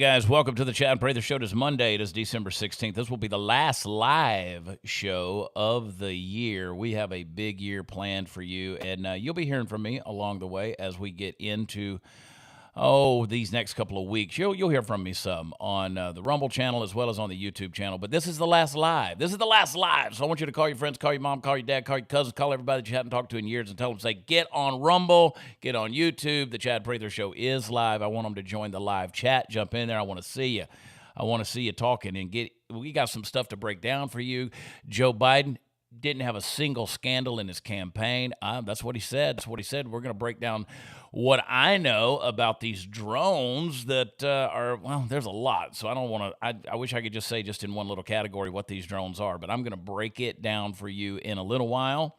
guys, welcome to the Chad and Prather Show. It is Monday. It is December 16th. This will be the last live show of the year. We have a big year planned for you, and you'll be hearing from me along the way as we get into these next couple of weeks. You'll hear from me some on the Rumble channel as well as on the YouTube channel. But this is the last live. This is the last live. So I want you to call your friends, call your mom, call your dad, call your cousins, call everybody that you haven't talked to in years and tell them, say, get on Rumble, get on YouTube. The Chad Prather Show is live. I want them to join the live chat. Jump in there. I want to see you. I want to see you talking and we got some stuff to break down for you. Joe Biden didn't have a single scandal in his campaign. That's what he said. That's what he said. We're going to break down what I know about these drones that there's a lot. So I don't want to, I wish I could just say just in one little category what these drones are, but I'm going to break it down for you in a little while.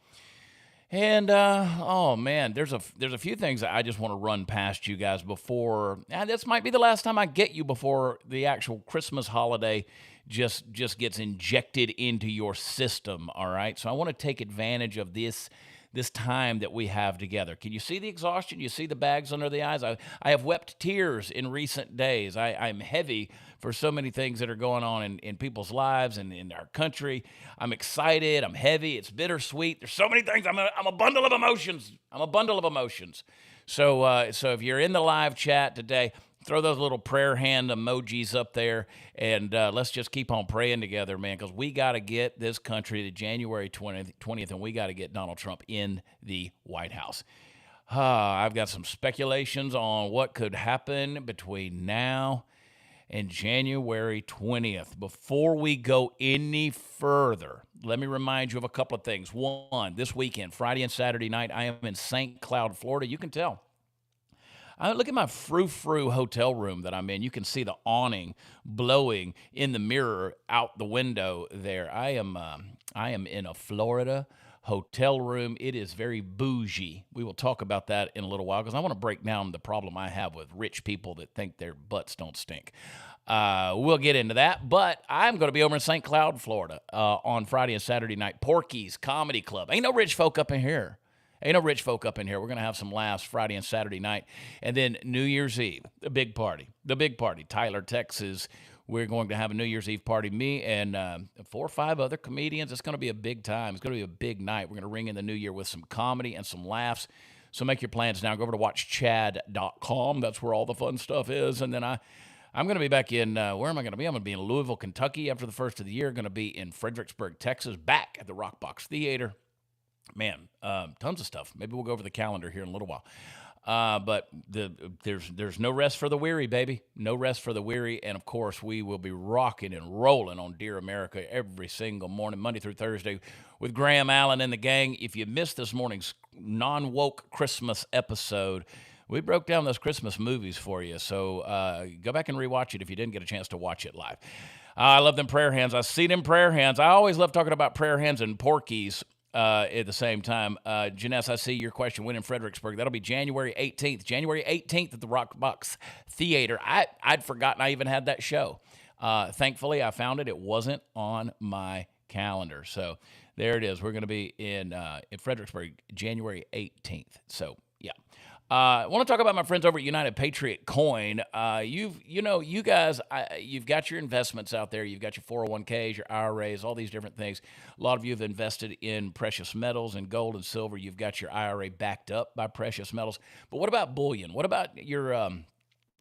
And, there's a few things that I just want to run past you guys before, and this might be the last time I get you before the actual Christmas holiday just gets injected into your system, all right? So I want to take advantage of this time that we have together. Can you see the exhaustion? You see the bags under the eyes? I have wept tears in recent days. I'm heavy for so many things that are going on in people's lives and in our country. I'm excited. I'm heavy. It's bittersweet. There's so many things. I'm a bundle of emotions. I'm a bundle of emotions. So if you're in the live chat today, throw those little prayer hand emojis up there, and let's just keep on praying together, man, because we got to get this country to January 20th, and we got to get Donald Trump in the White House. I've got some speculations on what could happen between now and January 20th. Before we go any further, let me remind you of a couple of things. One, this weekend, Friday and Saturday night, I am in St. Cloud, Florida. You can tell. Look at my frou-frou hotel room that I'm in. You can see the awning blowing in the mirror out the window there. I am in a Florida hotel room. It is very bougie. We will talk about that in a little while because I want to break down the problem I have with rich people that think their butts don't stink. We'll get into that, but I'm going to be over in St. Cloud, Florida on Friday and Saturday night. Porky's Comedy Club. Ain't no rich folk up in here. Ain't no rich folk up in here. We're going to have some laughs Friday and Saturday night. And then New Year's Eve, the big party. Tyler, Texas. We're going to have a New Year's Eve party. Me and 4 or 5 other comedians. It's going to be a big time. It's going to be a big night. We're going to ring in the new year with some comedy and some laughs. So make your plans now. Go over to watchchad.com. That's where all the fun stuff is. And then I'm going to be back in, where am I going to be? I'm going to be in Louisville, Kentucky after the first of the year. Going to be in Fredericksburg, Texas, back at the Rockbox Theater. Man, tons of stuff. Maybe we'll go over the calendar here in a little while. But there's no rest for the weary, baby. No rest for the weary. And, of course, we will be rocking and rolling on Dear America every single morning, Monday through Thursday, with Graham Allen and the gang. If you missed this morning's non-woke Christmas episode, we broke down those Christmas movies for you. So go back and rewatch it if you didn't get a chance to watch it live. I love them prayer hands. I see them prayer hands. I always love talking about prayer hands and Porky's. At the same time, Janess, I see your question. When in Fredericksburg? That'll be January 18th. January 18th at the Rockbox Theater. I'd forgotten I even had that show. Thankfully, I found it. It wasn't on my calendar. So there it is. We're going to be in Fredericksburg, January 18th. So, yeah. I want to talk about my friends over at United Patriot Coin. You guys, you've got your investments out there. You've got your 401ks, your IRAs, all these different things. A lot of you have invested in precious metals and gold and silver. You've got your IRA backed up by precious metals. But what about bullion? What about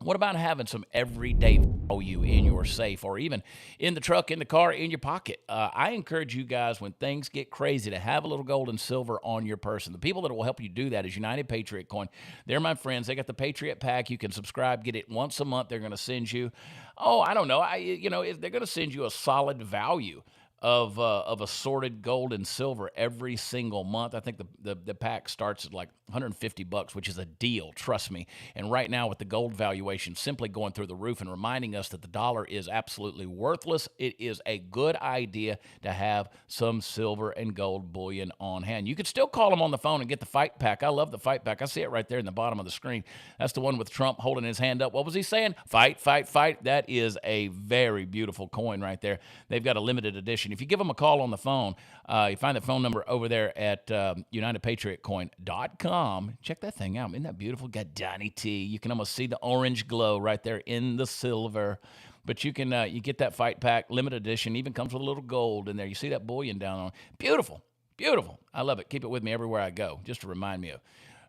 what about having some everyday value in your safe or even in the truck, in the car, in your pocket? I encourage you guys, when things get crazy, to have a little gold and silver on your person. The people that will help you do that is United Patriot Coin. They're my friends. They got the Patriot Pack. You can subscribe, get it once a month. They're going to send you, they're going to send you a solid value of assorted gold and silver every single month. I think the pack starts at like $150, which is a deal, trust me. And right now with the gold valuation simply going through the roof and reminding us that the dollar is absolutely worthless, it is a good idea to have some silver and gold bullion on hand. You could still call them on the phone and get the fight pack. I love the fight pack. I see it right there in the bottom of the screen. That's the one with Trump holding his hand up. What was he saying? Fight, fight, fight. That is a very beautiful coin right there. They've got a limited edition. If you give them a call on the phone, you find the phone number over there at UnitedPatriotCoin.com. Check that thing out. Isn't that beautiful? Got Donnie T. You can almost see the orange glow right there in the silver. But you can you get that fight pack, limited edition, even comes with a little gold in there. You see that bullion down on it. Beautiful. Beautiful. I love it. Keep it with me everywhere I go, just to remind me of,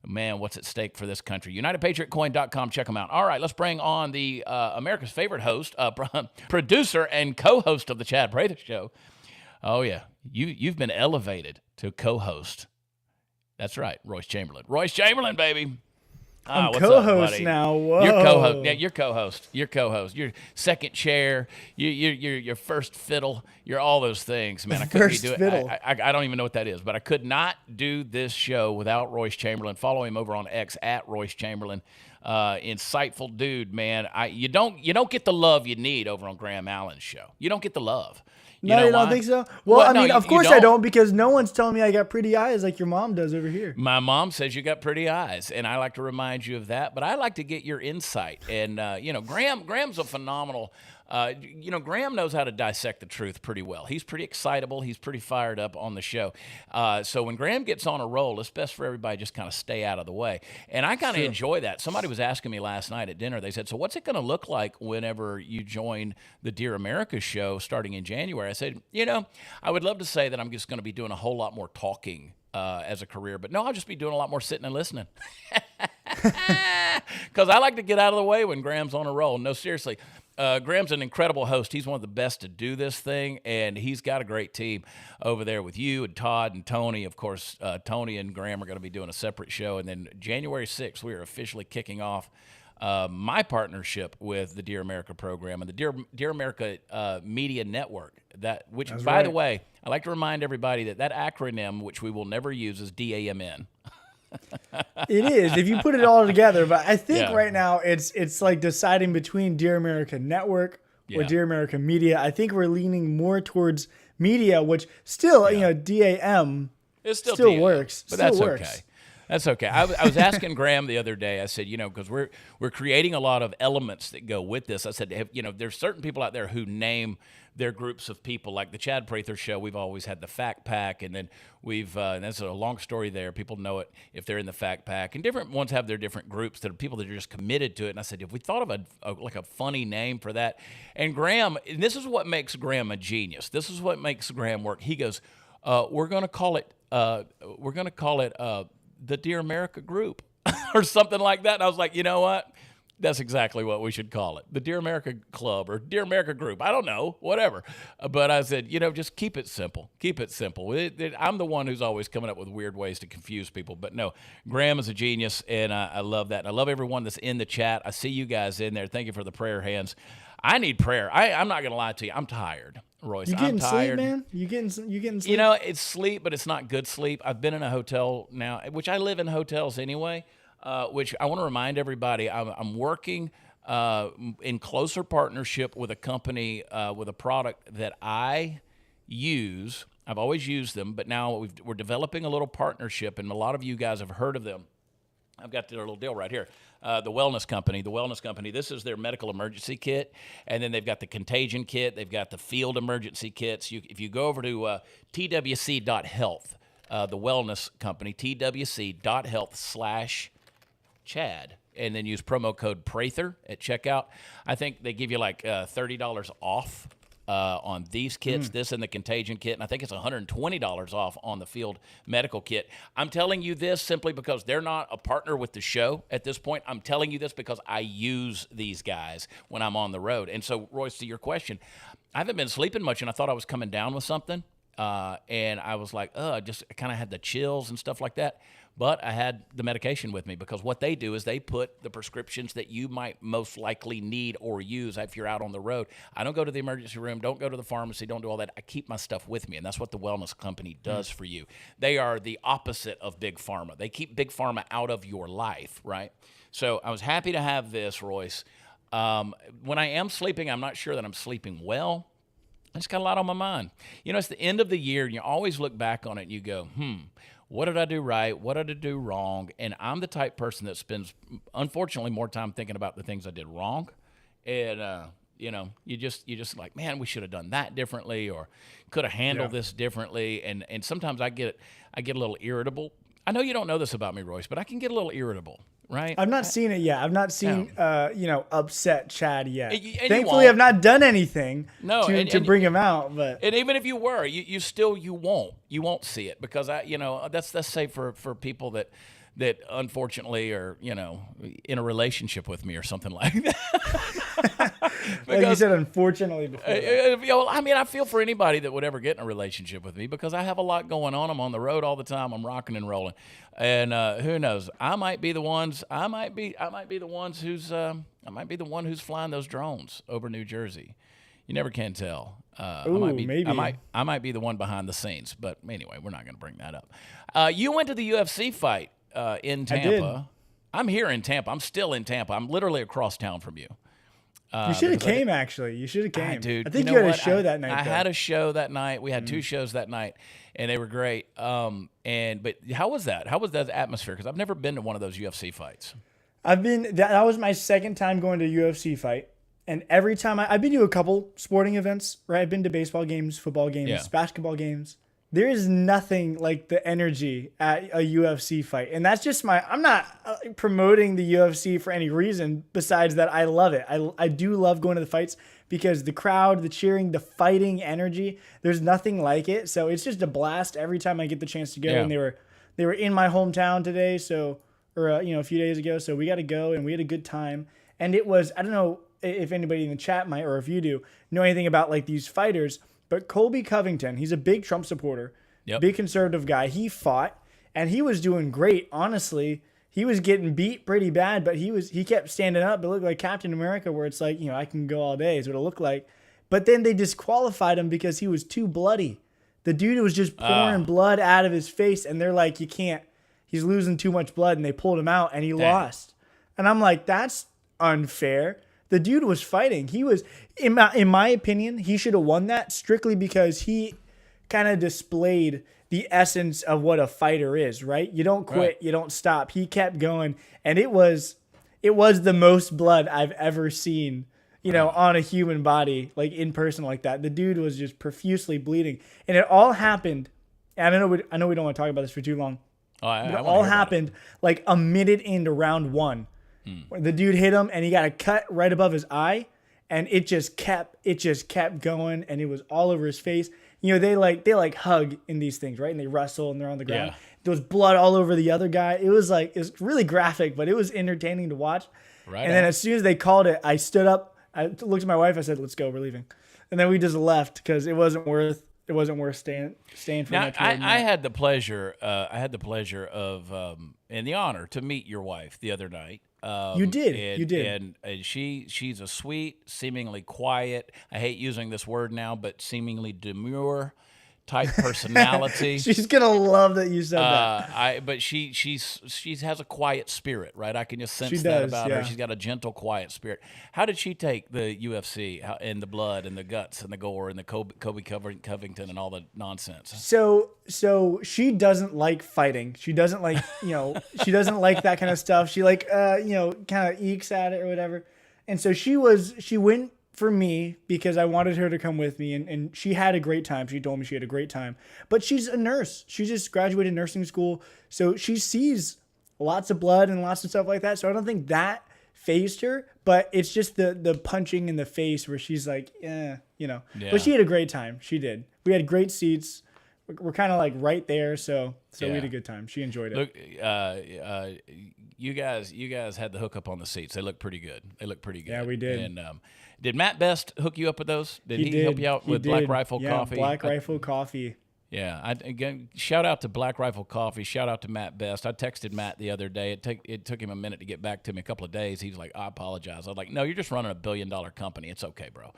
man, what's at stake for this country. UnitedPatriotCoin.com. Check them out. All right, let's bring on the America's favorite host, producer, and co-host of the Chad Prather Show. Oh, yeah. You've been elevated to co-host. That's right, Royce Chamberlain. Royce Chamberlain, baby. I'm co-host now. Whoa. You're co-host. Yeah, you're co-host. You're co-host. You're second chair. You're first fiddle. You're all those things, man. I couldn't First do it. fiddle. I don't even know what that is, but I could not do this show without Royce Chamberlain. Follow him over on X at Royce Chamberlain. Insightful dude, man. You don't get the love you need over on Graham Allen's show. You don't get the love. No, you don't think so? Well, I mean, of course I don't, because no one's telling me I got pretty eyes like your mom does over here. My mom says you got pretty eyes, and I like to remind you of that. But I like to get your insight. And, Graham's a phenomenal Graham knows how to dissect the truth pretty well. He's pretty excitable. He's pretty fired up on the show. So when Graham gets on a roll, it's best for everybody just kind of stay out of the way. And I kind of enjoy that. Somebody was asking me last night at dinner. They said, so what's it going to look like whenever you join the Dear America show starting in January? I said, I would love to say that I'm just going to be doing a whole lot more talking as a career. But no, I'll just be doing a lot more sitting and listening. Because I like to get out of the way when Graham's on a roll. No, seriously. Graham's an incredible host. He's one of the best to do this thing, and he's got a great team over there with you and Todd and Tony. Of course, Tony and Graham are going to be doing a separate show. And then January 6th, we are officially kicking off my partnership with the Dear America program and the Dear America Media Network. By the way, I like to remind everybody that acronym, which we will never use, is DAMN. It is, if you put it all together. But I think right now it's like deciding between Dear America Network or Dear America Media. I think we're leaning more towards media, which still, DAM still works. But that's okay. That's okay. I was asking Graham the other day. I said, because we're creating a lot of elements that go with this. I said, there's certain people out there who name their groups of people, like the Chad Prather Show. We've always had the Fact Pack, and then and that's a long story there. People know it if they're in the Fact Pack, and different ones have their different groups that are people that are just committed to it. And I said, if we thought of a funny name for that, and Graham, and this is what makes Graham a genius. This is what makes Graham work. He goes, we're going to call it the Dear America Group or something like that. And I was like, you know what? That's exactly what we should call it. The Dear America Club or Dear America Group. I don't know, whatever. But I said, just keep it simple. Keep it simple. I'm the one who's always coming up with weird ways to confuse people. But no, Graham is a genius, and I love that. And I love everyone that's in the chat. I see you guys in there. Thank you for the prayer hands. I need prayer. I'm not going to lie to you. I'm tired. Royce, I'm tired. Sleep, man? You getting sleep? It's sleep, but it's not good sleep. I've been in a hotel now, which I live in hotels anyway, which I want to remind everybody, I'm working in closer partnership with a company with a product that I use. I've always used them, but now we're developing a little partnership, and a lot of you guys have heard of them. I've got their little deal right here. The Wellness Company. This is their medical emergency kit, and then they've got the contagion kit. They've got the field emergency kits. If you go over to twc.health, the Wellness Company, twc.health/Chad, and then use promo code Prather at checkout. I think they give you like $30 off on these kits, this and the contagion kit, and I think it's $120 off on the field medical kit. I'm telling you this simply because they're not a partner with the show at this point. I'm telling you this because I use these guys when I'm on the road. And so, Royce, to your question, I haven't been sleeping much, and I thought I was coming down with something, and I was like, I kind of had the chills and stuff like that. But I had the medication with me because what they do is they put the prescriptions that you might most likely need or use if you're out on the road. I don't go to the emergency room, don't go to the pharmacy, don't do all that. I keep my stuff with me, and that's what the Wellness Company does for you. They are the opposite of Big Pharma. They keep Big Pharma out of your life, right? So I was happy to have this, Royce. When I am sleeping, I'm not sure that I'm sleeping well. I just got a lot on my mind. It's the end of the year, and you always look back on it and you go, what did I do right? What did I do wrong? And I'm the type person that spends, unfortunately, more time thinking about the things I did wrong. And you just like, man, we should have done that differently, or could have handled this differently. And sometimes I get a little irritable. I know you don't know this about me, Royce, but I can get a little irritable, right? I've not seen it yet. I've not seen, upset Chad yet. And Thankfully, I've not done anything to bring him out. But and even if you were, you won't see it, because that's safe for people that unfortunately are, in a relationship with me or something like that. Like you said, unfortunately before. I feel for anybody that would ever get in a relationship with me, because I have a lot going on. I'm on the road all the time. I'm rocking and rolling, and who knows? I might be the one who's flying those drones over New Jersey. You never can tell. Maybe. I might be the one behind the scenes. But anyway, we're not going to bring that up. You went to the UFC fight in Tampa. I did. I'm here in Tampa. I'm still in Tampa. I'm literally across town from you. You should have came, actually. You should have came. Dude, I think you had a show that night. I had a show that night. We had 2 shows that night, and they were great. But how was that? How was that atmosphere? Because I've never been to one of those UFC fights. That was my second time going to a UFC fight. And every time I've been to a couple sporting events, right? I've been to baseball games, football games, basketball games. There is nothing like the energy at a UFC fight. And that's just I'm not promoting the UFC for any reason besides that I love it. I do love going to the fights because the crowd, the cheering, the fighting energy, there's nothing like it. So it's just a blast every time I get the chance to go. Yeah. And they were in my hometown today, a few days ago. So we got to go, and we had a good time. And it was, I don't know if anybody in the chat might, or if you do know anything about like these fighters, but Colby Covington, he's a big Trump supporter, big conservative guy. He fought, and he was doing great. Honestly, he was getting beat pretty bad, but he kept standing up. It looked like Captain America, where it's like, I can go all day is what it looked like. But then they disqualified him because he was too bloody. The dude was just pouring blood out of his face, and they're like, you can't. He's losing too much blood, and they pulled him out, and he lost. And I'm like, that's unfair. The dude was fighting. He was, in my opinion, he should have won that strictly because he kind of displayed the essence of what a fighter is, right? You don't quit. You don't stop. He kept going. And it was the most blood I've ever seen, on a human body, like in person like that. The dude was just profusely bleeding. And it all happened. And I know we don't want to talk about this for too long. But it all happened like a minute into round 1. The dude hit him, and he got a cut right above his eye, and it just kept going, and it was all over his face. They hug in these things, right? And they wrestle, and they're on the ground. Yeah. There was blood all over the other guy. It was really graphic, but it was entertaining to watch. Right. And then as soon as they called it, I stood up. I looked at my wife. I said, "Let's go. We're leaving." And then we just left because it wasn't worth staying for much more. I had the pleasure of and the honor to meet your wife the other night. You did. And she's a sweet, seemingly quiet, I hate using this word now, but seemingly demure type personality. She's gonna love that you said that. But she has a quiet spirit, right? I can just sense that about her. She's got a gentle, quiet spirit. How did she take the UFC and the blood and the guts and the gore and the Kobe Covington and all the nonsense? So she doesn't like fighting. She doesn't like she doesn't like that kind of stuff. She kind of ekes at it or whatever. And so she went for me because I wanted her to come with me, and she had a great time. She told me she had a great time. But she's a nurse. She just graduated nursing school, so she sees lots of blood and lots of stuff like that. So I don't think that fazed her, but it's just the punching in the face where she's like, Yeah. But she had a great time. She did. We had great seats. We're kind of like right there, so we had a good time. She enjoyed it. Look, you guys had the hookup on the seats. They look pretty good. Yeah, we did. And did Matt Best hook you up with those? Did he help you out with Black Rifle Coffee? Black Rifle Coffee. Yeah. Again, shout out to Black Rifle Coffee. Shout out to Matt Best. I texted Matt the other day. It took him a minute to get back to me, a couple of days. He was like, I apologize. I was like, no, you're just running a $1 billion company. It's okay, bro.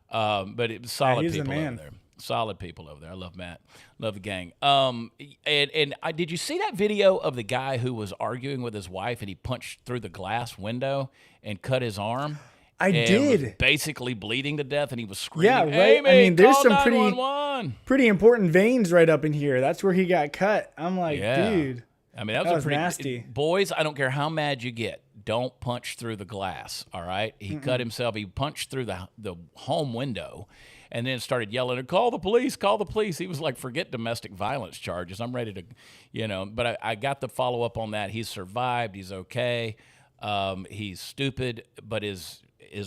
But it was solid people over there. Solid people over there. I love Matt. Love the gang. Did you see that video of the guy who was arguing with his wife and he punched through the glass window and cut his arm? I did. Was basically bleeding to death, and he was screaming. Yeah, right. Hey, man, I mean, there's some 911. pretty important veins right up in here. That's where he got cut. I'm like, dude. I mean, that was nasty. Boys, I don't care how mad you get. don't punch through the glass, all right? He cut himself. He punched through the home window and then started yelling, call the police, call the police. He was like, forget domestic violence charges. I'm ready to, but I got the follow-up on that. He's survived. He's okay. He's stupid, but his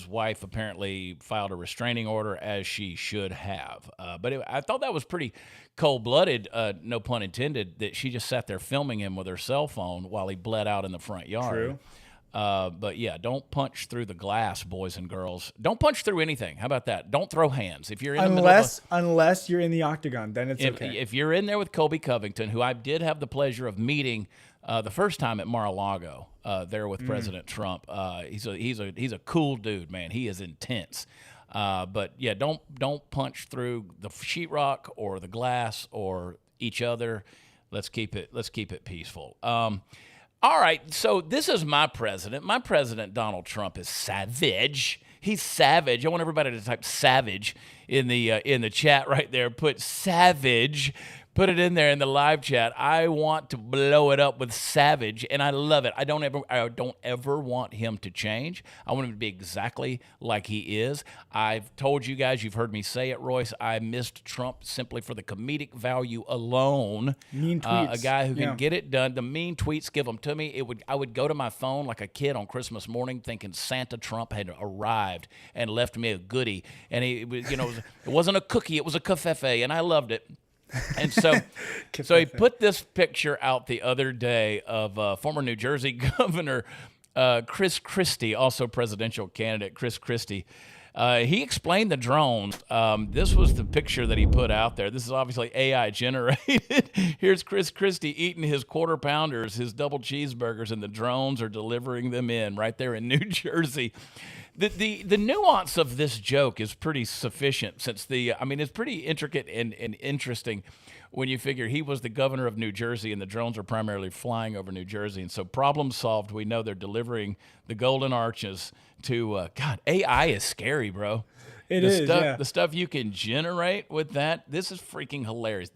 wife apparently filed a restraining order, as she should have. But I thought that was pretty cold-blooded, no pun intended, that she just sat there filming him with her cell phone while he bled out in the front yard. True. But yeah, don't punch through the glass, boys and girls. Don't punch through anything. How about that? Don't throw hands. If you're in the middle of unless you're in the octagon, then it's okay. If you're in there with Colby Covington, who I did have the pleasure of meeting the first time at Mar-a-Lago, there with President Trump, he's a cool dude, man. He is intense. But yeah, don't punch through the sheetrock or the glass or each other. Let's keep it peaceful. All right, so this is my president. My president, Donald Trump, is savage. He's savage. I want everybody to type savage in the chat right there. Put savage. Put it in there in the live chat. I want to blow it up with savage, and I love it. I don't ever want him to change. I want him to be exactly like he is. I've told you guys, you've heard me say it, Royce, I missed Trump simply for the comedic value alone. Mean tweets. A guy who can get it done. The mean tweets, give them to me. I would go to my phone like a kid on Christmas morning thinking Santa Trump had arrived and left me a goodie. And it wasn't a cookie, it was a covfefe, and I loved it. And so he put this picture out the other day of former New Jersey Governor Chris Christie, also presidential candidate Chris Christie. He explained the drones. This was the picture that he put out there. This is obviously AI generated. Here's Chris Christie eating his quarter pounders, his double cheeseburgers, and the drones are delivering them in right there in New Jersey. The nuance of this joke is pretty sufficient since it's pretty intricate and interesting when you figure he was the governor of New Jersey and the drones are primarily flying over New Jersey. And so problem solved. We know they're delivering the golden arches to, God, AI is scary, bro. The stuff you can generate with that, this is freaking hilarious.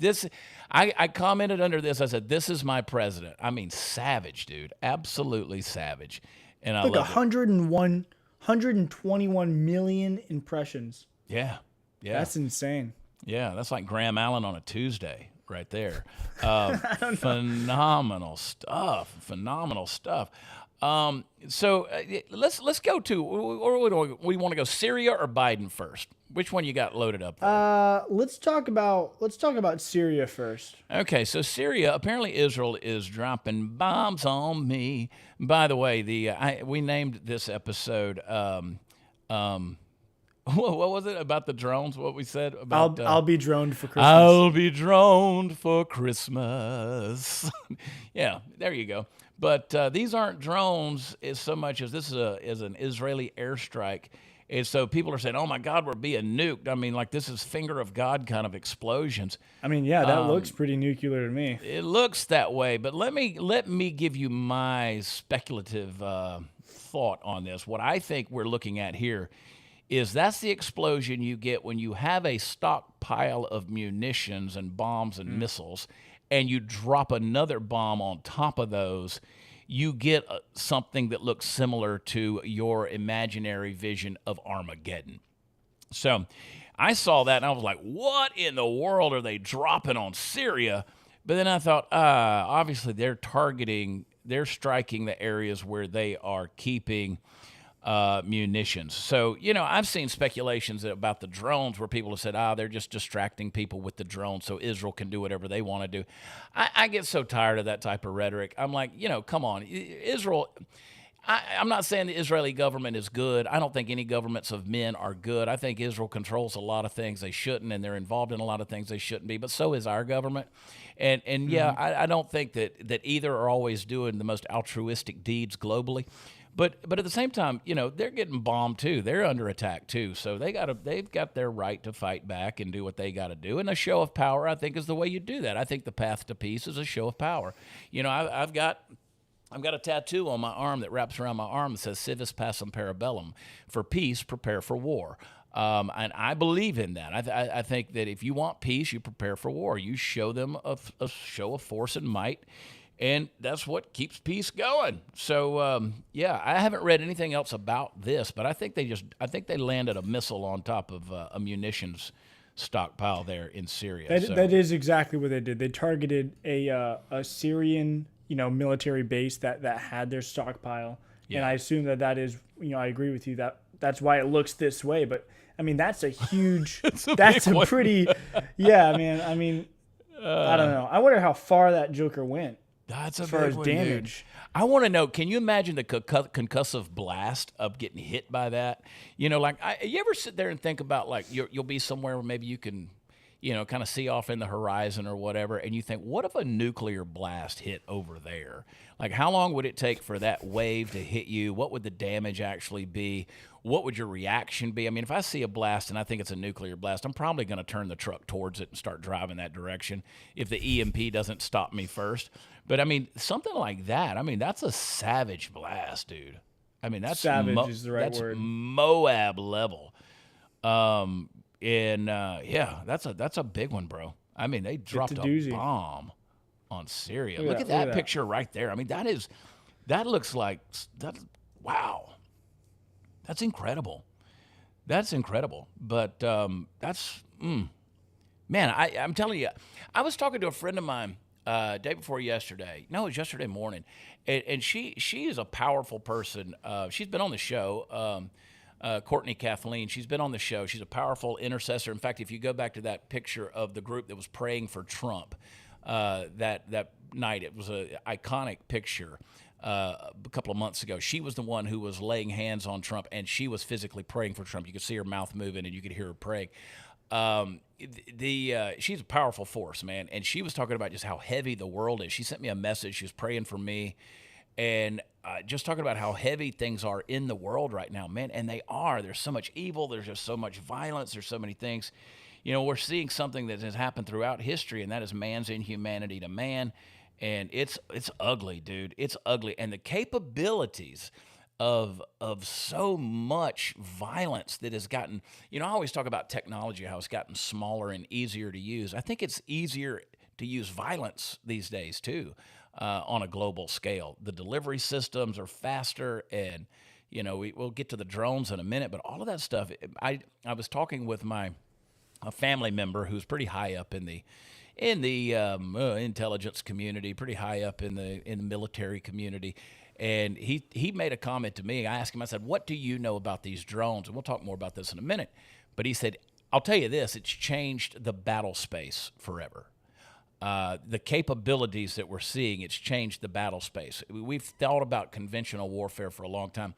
I commented under this, I said, this is my president. I mean, savage, dude. Absolutely savage. And I love it. 121 million impressions. Yeah. That's insane. Yeah, that's like Graham Allen on a Tuesday right there. Phenomenal stuff. So let's go to, or we want to go Syria or Biden first. Which one you got loaded up there? Let's talk about Syria first. Okay, so Syria, apparently Israel is dropping bombs on me. By the way, we named this episode what was it about the drones? What we said about I'll be droned for Christmas. I'll be droned for Christmas. Yeah, there you go. But these aren't drones as so much as this is an Israeli airstrike. And so people are saying, oh, my God, we're being nuked. I mean, like this is finger of God kind of explosions. I mean, yeah, that looks pretty nuclear to me. It looks that way. But let me give you my speculative thought on this. What I think we're looking at here is that's the explosion you get when you have a stockpile of munitions and bombs and missiles, and you drop another bomb on top of those. You get something that looks similar to your imaginary vision of Armageddon. So I saw that and I was like, what in the world are they dropping on Syria? But then I thought, obviously they're striking the areas where they are keeping munitions. So, I've seen speculations about the drones where people have said, they're just distracting people with the drones so Israel can do whatever they want to do. I get so tired of that type of rhetoric. I'm like, come on, Israel. I'm not saying the Israeli government is good. I don't think any governments of men are good. I think Israel controls a lot of things they shouldn't, and they're involved in a lot of things they shouldn't be, but so is our government. And yeah, I don't think that either are always doing the most altruistic deeds globally. But at the same time, they're getting bombed too. They're under attack too. So they've got their right to fight back and do what they got to do. And a show of power, I think, is the way you do that. I think the path to peace is a show of power. I've got a tattoo on my arm that wraps around my arm that says "Civis Pacem Parabellum." For peace, prepare for war. And I believe in that. I think that if you want peace, you prepare for war. You show them a show of force and might. And that's what keeps peace going. So yeah, I haven't read anything else about this, but I think they landed a missile on top of a munitions stockpile there in Syria. That is exactly what they did. They targeted a Syrian, military base that had their stockpile, and I assume that is, I agree with you that's why it looks this way. But I mean, that's a huge, that's a pretty, yeah, man. I mean, I don't know. I wonder how far that Joker went. That's as far as damage. Dude. I want to know, can you imagine the concussive blast of getting hit by that? You ever sit there and think about, like, you'll be somewhere where maybe you can, kind of see off in the horizon or whatever, and you think, what if a nuclear blast hit over there? Like, how long would it take for that wave to hit you? What would the damage actually be? What would your reaction be? I mean, if I see a blast and I think it's a nuclear blast, I'm probably going to turn the truck towards it and start driving that direction if the EMP doesn't stop me first. But, I mean, something like that, I mean, that's a savage blast, dude. I mean, that's savage is the right word. Moab level. Yeah, that's a big one, bro. I mean, they dropped a bomb on Syria. Look at that picture right there. I mean, that looks like that. Wow, that's incredible. That's incredible. But man, I'm telling you, I was talking to a friend of mine day before yesterday. No, it was yesterday morning, and she is a powerful person. She's been on the show. Courtney Kathleen, she's been on the show. She's a powerful intercessor. In fact, if you go back to that picture of the group that was praying for Trump that night, it was an iconic picture a couple of months ago. She was the one who was laying hands on Trump, and she was physically praying for Trump. You could see her mouth moving, and you could hear her praying. She's a powerful force, man, and she was talking about just how heavy the world is. She sent me a message. She was praying for me, and just talking about how heavy things are in the world right now, man. And they are. There's so much evil. There's just so much violence. There's so many things. We're seeing something that has happened throughout history, and that is man's inhumanity to man. And it's ugly, dude. It's ugly. And the capabilities of so much violence that has gotten, I always talk about technology, how it's gotten smaller and easier to use. I think it's easier to use violence these days, too. On a global scale, the delivery systems are faster, and we'll get to the drones in a minute. But all of that stuff, I was talking with a family member who's pretty high up in the intelligence community, pretty high up in the military community, and he made a comment to me. I asked him, I said, "What do you know about these drones?" And we'll talk more about this in a minute. But he said, "I'll tell you this: it's changed the battle space forever." The capabilities that we're seeing, it's changed the battle space. We've thought about conventional warfare for a long time,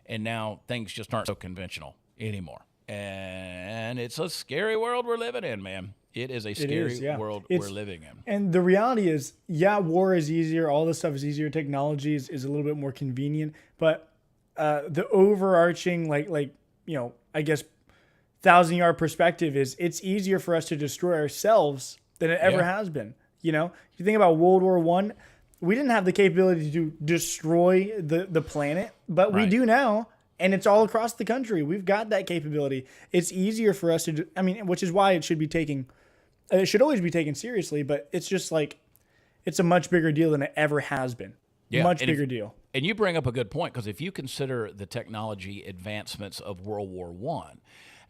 and now things just aren't so conventional anymore. And it's a scary world we're living in, man. It is a scary world we're living in. And the reality is, war is easier. All this stuff is easier. Technology is a little bit more convenient. But the overarching, I guess, 1,000-yard perspective is it's easier for us to destroy ourselves than it ever has been. You think about World War I, we didn't have the capability to destroy the planet, but we do now, and it's all across the country. We've got that capability. It's easier for us to which is why it should always be taken seriously, but it's just like, it's a much bigger deal than it ever has been. Much bigger deal. And you bring up a good point, because if you consider the technology advancements of World War I,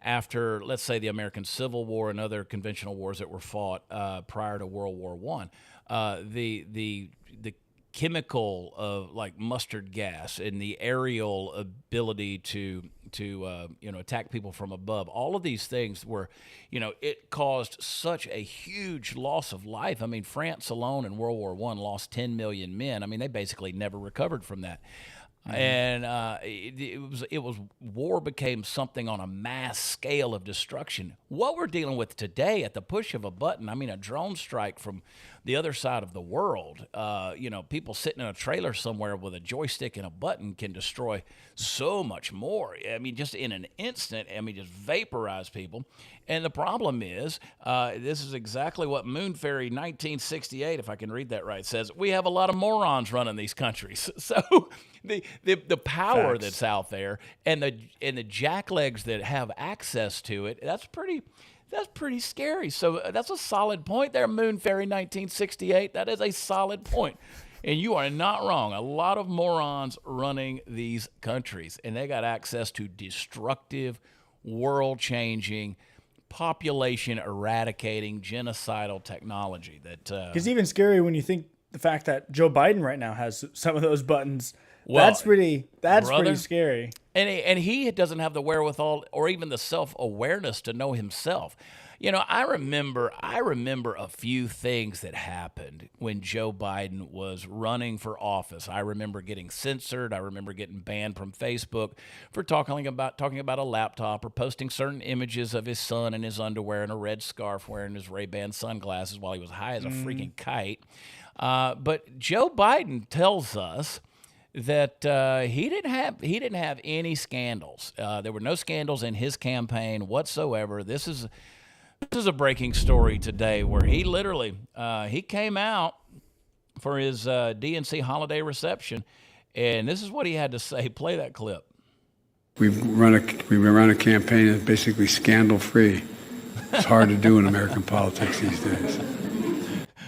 after, let's say, the American Civil War and other conventional wars that were fought prior to World War I, the chemical of like mustard gas and the aerial ability to attack people from above, all of these things were, it caused such a huge loss of life. I mean, France alone in World War I lost 10 million men. I mean, they basically never recovered from that. Mm-hmm. And it was war became something on a mass scale of destruction. What we're dealing with today, at the push of a button, I mean, a drone strike from the other side of the world, people sitting in a trailer somewhere with a joystick and a button can destroy so much more. I mean, just in an instant, just vaporize people. And the problem is, this is exactly what Moon Ferry 1968, if I can read that right, says. We have a lot of morons running these countries. So the power that's out there and the jacklegs that have access to it, that's pretty That's pretty scary. So that's a solid point there, Moon Fairy 1968. That is a solid point. And you are not wrong. A lot of morons running these countries, and they got access to destructive, world-changing, population eradicating, genocidal technology. It's even scary when you think the fact that Joe Biden right now has some of those buttons. Well, that's pretty scary. And he doesn't have the wherewithal or even the self-awareness to know himself. You know, I remember a few things that happened when Joe Biden was running for office. I remember getting censored. I remember getting banned from Facebook for talking about a laptop or posting certain images of his son in his underwear and a red scarf wearing his Ray-Ban sunglasses while he was high as a freaking kite. But Joe Biden tells us that he didn't have any scandals. There were no scandals in his campaign whatsoever. This is a breaking story today where he literally he came out for his DNC holiday reception, and this is what he had to say. Play that clip. We've run a campaign that's basically scandal-free. It's hard to do in American politics these days.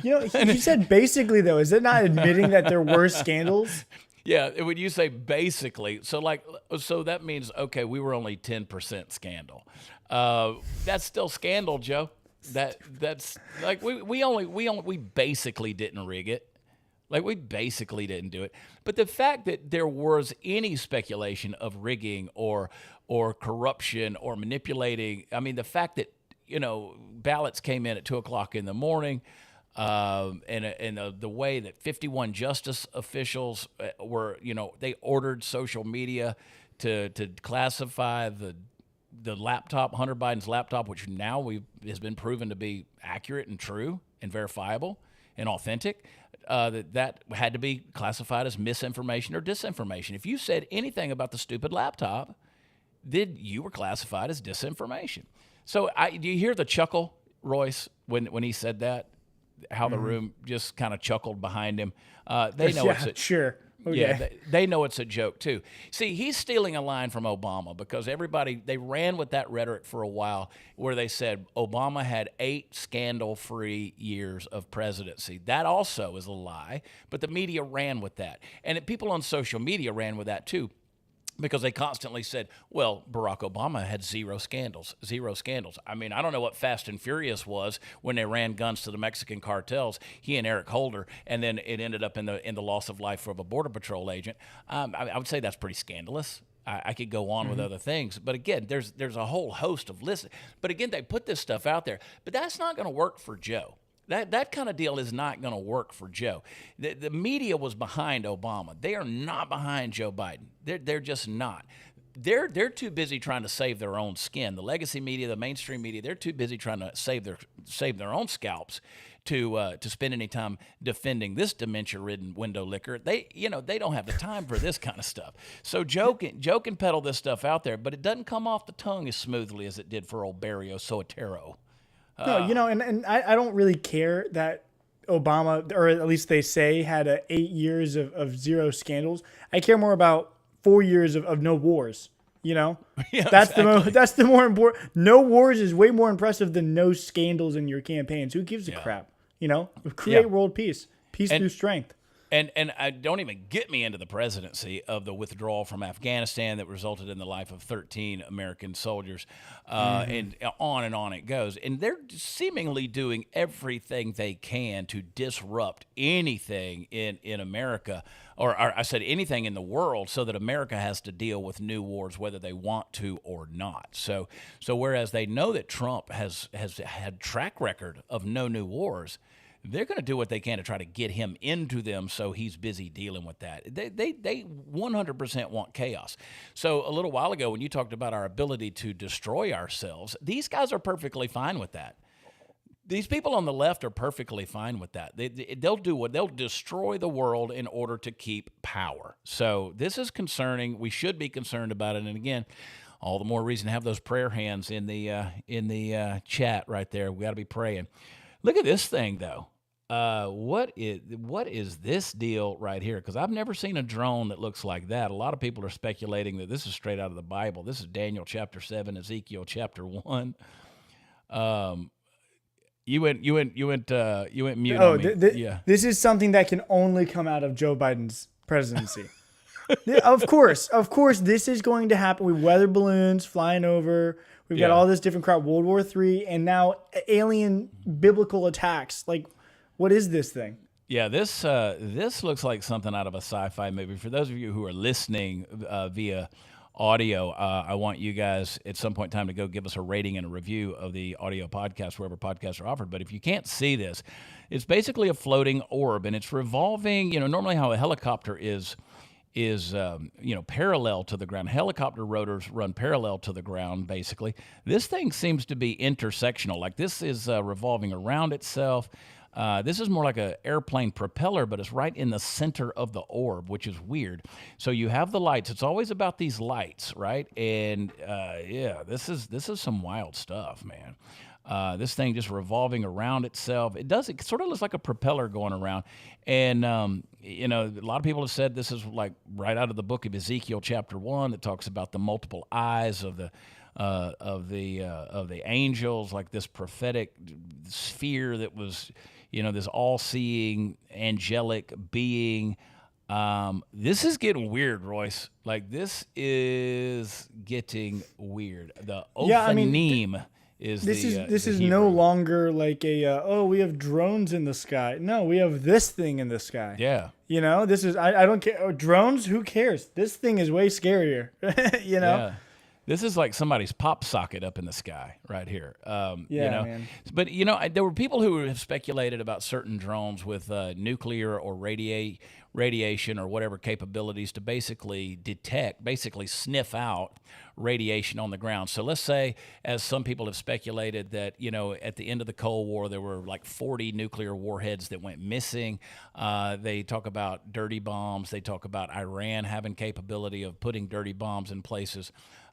You know, he said basically, though. Is it not admitting that there were scandals? Yeah, when you say basically, so that means, okay, we were only 10% scandal. That's still scandal, Joe. That's like we basically didn't rig it. Like, we basically didn't do it. But the fact that there was any speculation of rigging or corruption or manipulating, I mean, the fact that, you know, ballots came in at 2:00 in the morning, and the way that 51 justice officials were, you know, they ordered social media to classify the laptop, Hunter Biden's laptop, which now has been proven to be accurate and true and verifiable and authentic, that had to be classified as misinformation or disinformation. If you said anything about the stupid laptop, then you were classified as disinformation. So do you hear the chuckle, Royce, when he said that? How the room just kind of chuckled behind him. They know sure. Okay. Yeah, they know it's a joke too. See, he's stealing a line from Obama because they ran with that rhetoric for a while where they said Obama had 8 scandal-free years of presidency. That also is a lie, but the media ran with that. And people on social media ran with that too, because they constantly said, well, Barack Obama had zero scandals. I mean, I don't know what Fast and Furious was when they ran guns to the Mexican cartels, he and Eric Holder, and then it ended up in the loss of life of a Border Patrol agent. I would say that's pretty scandalous. I could go on with other things. But again, there's a whole host of lists. But again, they put this stuff out there. But that's not going to work for Joe. That kind of deal is not going to work for Joe. The media was behind Obama. They are not behind Joe Biden. They're just not. They're too busy trying to save their own skin. The legacy media, the mainstream media, they're too busy trying to save their own scalps to spend any time defending this dementia-ridden window licker. They don't have the time for this kind of stuff. So Joe can peddle this stuff out there, but it doesn't come off the tongue as smoothly as it did for old Barrio Soetoro. No, you know, and I don't really care that Obama, or at least they say, had 8 years of zero scandals. I care more about 4 years of no wars. You know, yeah, that's exactly. that's the more important. No wars is way more impressive than no scandals in your campaigns. Who gives a crap? You know, create world peace through strength. And I don't even get me into the presidency of the withdrawal from Afghanistan that resulted in the life of 13 American soldiers, and on it goes. And they're seemingly doing everything they can to disrupt anything in America, or I said anything in the world, so that America has to deal with new wars, whether they want to or not. So whereas they know that Trump has had track record of no new wars, they're going to do what they can to try to get him into them, so he's busy dealing with that. They 100% want chaos. So a little while ago, when you talked about our ability to destroy ourselves, these guys are perfectly fine with that. These people on the left are perfectly fine with that. They'll destroy the world in order to keep power. So this is concerning. We should be concerned about it. And again, all the more reason to have those prayer hands in the chat right there. We got to be praying. Look at this thing, though. What is this deal right here? Because I've never seen a drone that looks like that. A lot of people are speculating that this is straight out of the Bible. This is Daniel chapter 7, Ezekiel chapter 1. You went mute Oh, on me. Yeah. this is something that can only come out of Joe Biden's presidency. Of course, this is going to happen. We weather balloons flying over. We've got all this different crap. World War III, and now alien biblical attacks. Like, what is this thing? Yeah, this looks like something out of a sci-fi movie. For those of you who are listening via audio, I want you guys at some point in time to go give us a rating and a review of the audio podcast wherever podcasts are offered. But if you can't see this, it's basically a floating orb, and it's revolving. Normally how a helicopter is parallel to the ground. Helicopter rotors run parallel to the ground, basically. This thing seems to be intersectional. Like this is revolving around itself. This is more like an airplane propeller, but it's right in the center of the orb, which is weird. So you have the lights. It's always about these lights, right? And this is some wild stuff, man. This thing just revolving around itself. It sort of looks like a propeller going around. And, a lot of people have said this is like right out of the book of Ezekiel chapter 1 that talks about the multiple eyes of the angels, like this prophetic sphere that was, this all-seeing angelic being. This is getting weird, Royce. Like, this is getting weird. The Ophanim this is no longer like we have drones in the sky. No, we have this thing in the sky. Yeah. This is I don't care. Drones, who cares? This thing is way scarier. Yeah. This is like somebody's pop socket up in the sky right here. Man. But, there were people who have speculated about certain drones with nuclear or radiation or whatever capabilities to basically sniff out radiation on the ground. So let's say, as some people have speculated, that, at the end of the Cold War, there were like 40 nuclear warheads that went missing. They talk about dirty bombs. They talk about Iran having capability of putting dirty bombs in places.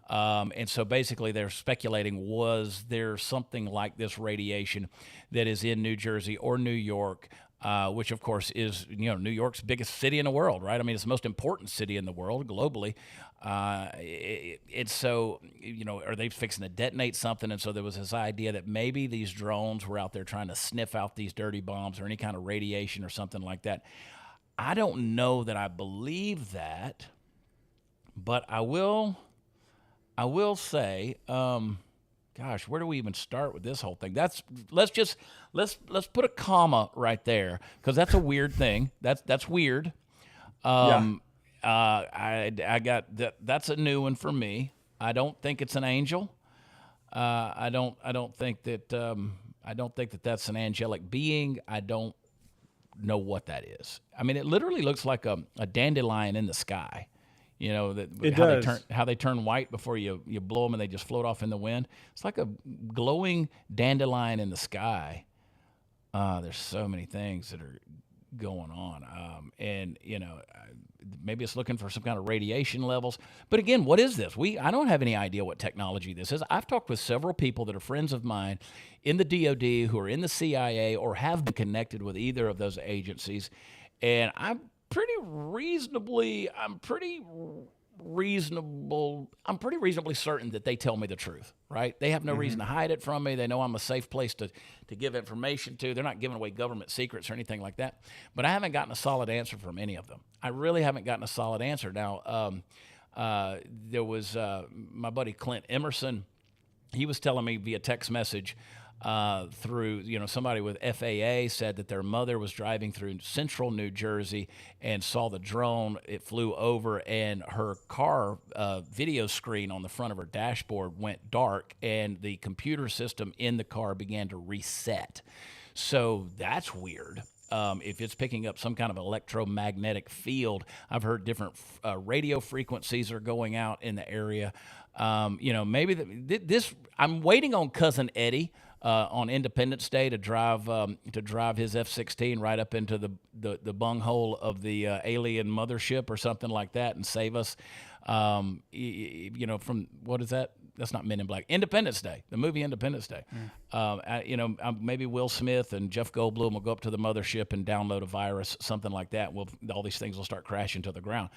And so basically they're speculating, was there something like this radiation that is in New Jersey or New York, which of course is, New York's biggest city in the world, right? I mean, it's the most important city in the world globally. It's so, are they fixing to detonate something? And so there was this idea that maybe these drones were out there trying to sniff out these dirty bombs or any kind of radiation or something like that. I don't know that I believe that, but I will say, gosh, where do we even start with this whole thing? Let's put a comma right there, because that's a weird thing. That's weird. I got that. That's a new one for me. I don't think it's an angel. I don't think that that's an angelic being. I don't know what that is. I mean, it literally looks like a dandelion in the sky. How they turn white before you blow them and they just float off in the wind. It's like a glowing dandelion in the sky. There's so many things that are going on. Maybe it's looking for some kind of radiation levels. But again, what is this? I don't have any idea what technology this is. I've talked with several people that are friends of mine in the DOD who are in the CIA or have been connected with either of those agencies. And I'm pretty reasonably certain that they tell me the truth, right? They have no reason to hide it from me. They know I'm a safe place to give information to. They're not giving away government secrets or anything like that. But I haven't gotten a solid answer from any of them. I really haven't gotten a solid answer. Now, there was my buddy Clint Emerson. He was telling me via text message through, somebody with FAA said that their mother was driving through central New Jersey and saw the drone. It flew over, and her car video screen on the front of her dashboard went dark, and the computer system in the car began to reset. So that's weird. If it's picking up some kind of electromagnetic field, I've heard different radio frequencies are going out in the area. Maybe this. I'm waiting on Cousin Eddie on Independence Day to drive his F-16 right up into the bunghole of the alien mothership or something like that and save us. From what is that? That's not Men in Black. Independence Day, the movie Independence Day. Maybe Will Smith and Jeff Goldblum will go up to the mothership and download a virus, something like that. All these things will start crashing to the ground.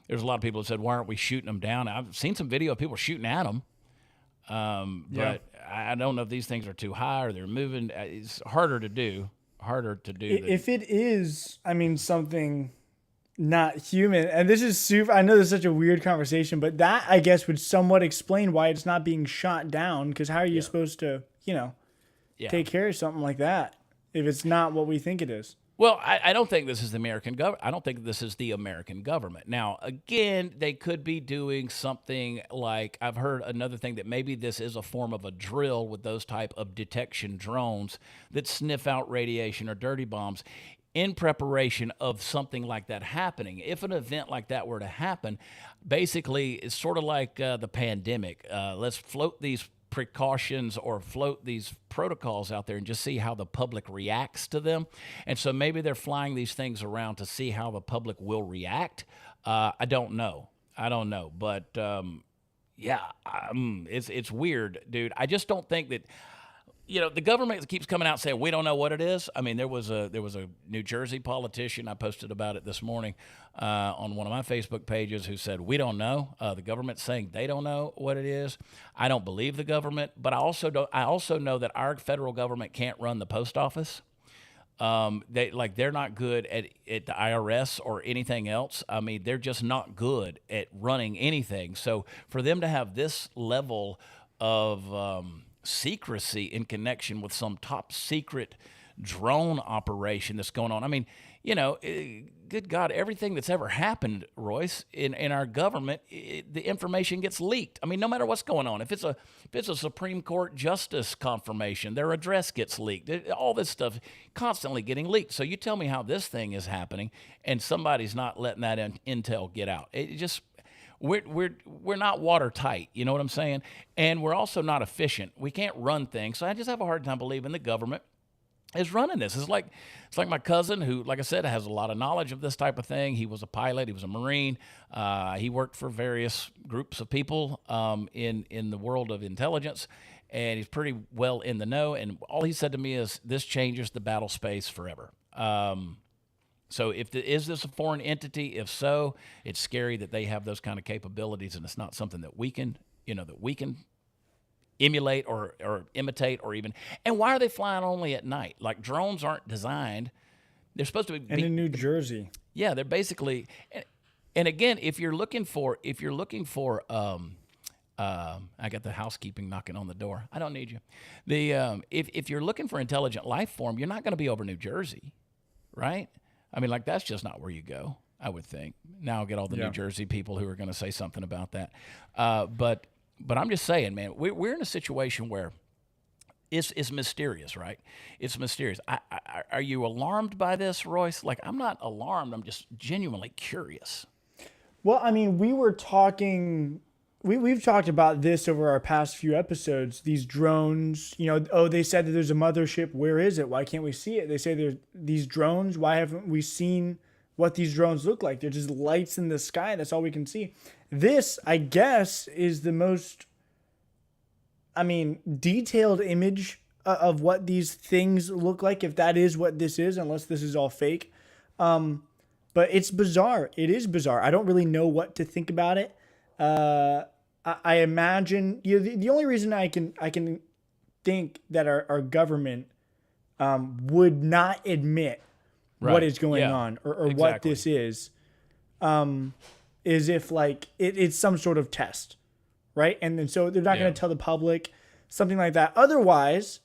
There's a lot of people that said, why aren't we shooting them down? I've seen some video of people shooting at them. But I don't know if these things are too high or they're moving. It's harder to do. If it is, I mean, something not human, and this is super, I know this is such a weird conversation, but that, I guess, would somewhat explain why it's not being shot down, because how are you supposed to, take care of something like that if it's not what we think it is? Well, I don't think this is the American government. I don't think this is the American government. Now, again, they could be doing something like, I've heard another thing that maybe this is a form of a drill with those type of detection drones that sniff out radiation or dirty bombs in preparation of something like that happening. If an event like that were to happen, basically it's sort of like the pandemic. Let's float these precautions or float these protocols out there and just see how the public reacts to them. And so maybe they're flying these things around to see how the public will react. I don't know. But it's weird, dude. I just don't think that, the government keeps coming out saying we don't know what it is. I mean, there was a New Jersey politician, I posted about it this morning on one of my Facebook pages, who said we don't know. The government's saying they don't know what it is. I don't believe the government, but I also know that our federal government can't run the post office. They're not good at the IRS or anything else. I mean, they're just not good at running anything. So for them to have this level of secrecy in connection with some top secret drone operation that's going on. I mean, good God, everything that's ever happened, Royce, in our government, the information gets leaked. I mean, no matter what's going on, if it's a Supreme Court justice confirmation, their address gets leaked. All this stuff constantly getting leaked. So you tell me how this thing is happening, and somebody's not letting that intel get out. It just We're not watertight, you know what I'm saying? And we're also not efficient. We can't run things. So I just have a hard time believing the government is running this. It's like my cousin who, like I said, has a lot of knowledge of this type of thing. He was a pilot. He was a Marine. He worked for various groups of people in the world of intelligence, and he's pretty well in the know. And all he said to me is, this changes the battle space forever. So is this a foreign entity? If so, it's scary that they have those kind of capabilities, and it's not something that we can emulate or imitate or even. And why are they flying only at night? Like, drones aren't designed. They're supposed to be. And in New Jersey. Yeah, they're basically. And again, if you're looking for, I got the housekeeping knocking on the door. I don't need you. If you're looking for intelligent life form, you're not going to be over New Jersey, right? I mean, like, that's just not where you go, I would think. Now I'll get all the New Jersey people who are going to say something about that. But I'm just saying, man, we're in a situation where it's mysterious, right? It's mysterious. Are you alarmed by this, Royce? Like, I'm not alarmed. I'm just genuinely curious. Well, I mean, we've talked about this over our past few episodes. These drones, they said that there's a mothership. Where is it? Why can't we see it? They say there's these drones. Why haven't we seen what these drones look like? They're just lights in the sky. That's all we can see. This, I guess, is the most, detailed image of what these things look like, if that is what this is, unless this is all fake. But it's bizarre. It is bizarre. I don't really know what to think about it. I imagine the only reason I can think that our government would not admit what is going on or exactly what this is if it's some sort of test, right? And then so they're not going to tell the public something like that. Otherwise,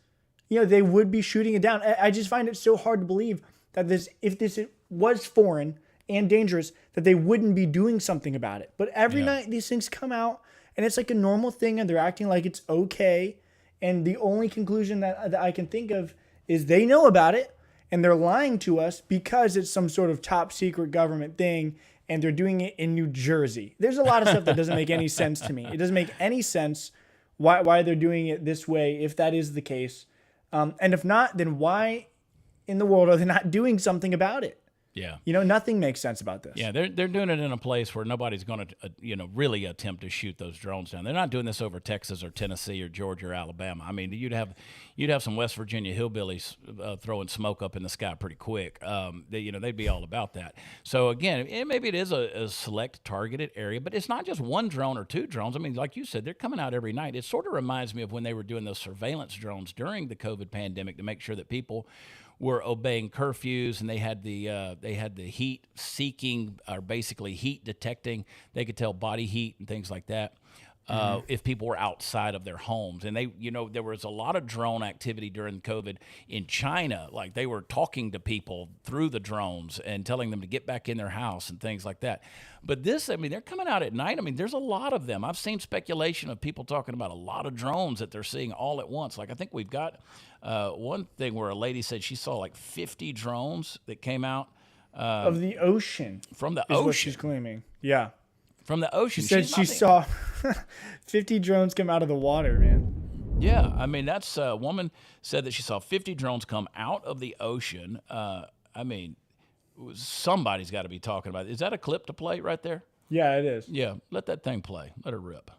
they would be shooting it down. I just find it so hard to believe that if this was foreign and dangerous, that they wouldn't be doing something about it. But every night these things come out, and it's like a normal thing, and they're acting like it's okay. And the only conclusion that I can think of is they know about it, and they're lying to us because it's some sort of top secret government thing, and they're doing it in New Jersey. There's a lot of stuff that doesn't make any sense to me. It doesn't make any sense why they're doing it this way, if that is the case. And if not, then why in the world are they not doing something about it? Yeah. Nothing makes sense about this. Yeah, they're doing it in a place where nobody's going to, really attempt to shoot those drones down. They're not doing this over Texas or Tennessee or Georgia or Alabama. I mean, you'd have some West Virginia hillbillies throwing smoke up in the sky pretty quick. They'd be all about that. So again, maybe it is a select targeted area, but it's not just one drone or two drones. I mean, like you said, they're coming out every night. It sort of reminds me of when they were doing those surveillance drones during the COVID pandemic to make sure that people were obeying curfews, and they had the heat seeking, or basically heat detecting. They could tell body heat and things like that if people were outside of their homes. And there was a lot of drone activity during COVID in China. Like, they were talking to people through the drones and telling them to get back in their house and things like that. But this, I mean, they're coming out at night. I mean, there's a lot of them. I've seen speculation of people talking about a lot of drones that they're seeing all at once. Like, I think we've got one thing where a lady said she saw like 50 drones that came out of the ocean. From the is ocean. What she's claiming. Yeah. From the ocean. She said she saw 50 drones come out of the water, man. Yeah, I mean, that's a woman said that she saw 50 drones come out of the ocean. I mean, somebody's got to be talking about it. Is that a clip to play right there? Yeah, it is. Yeah, let that thing play. Let her rip.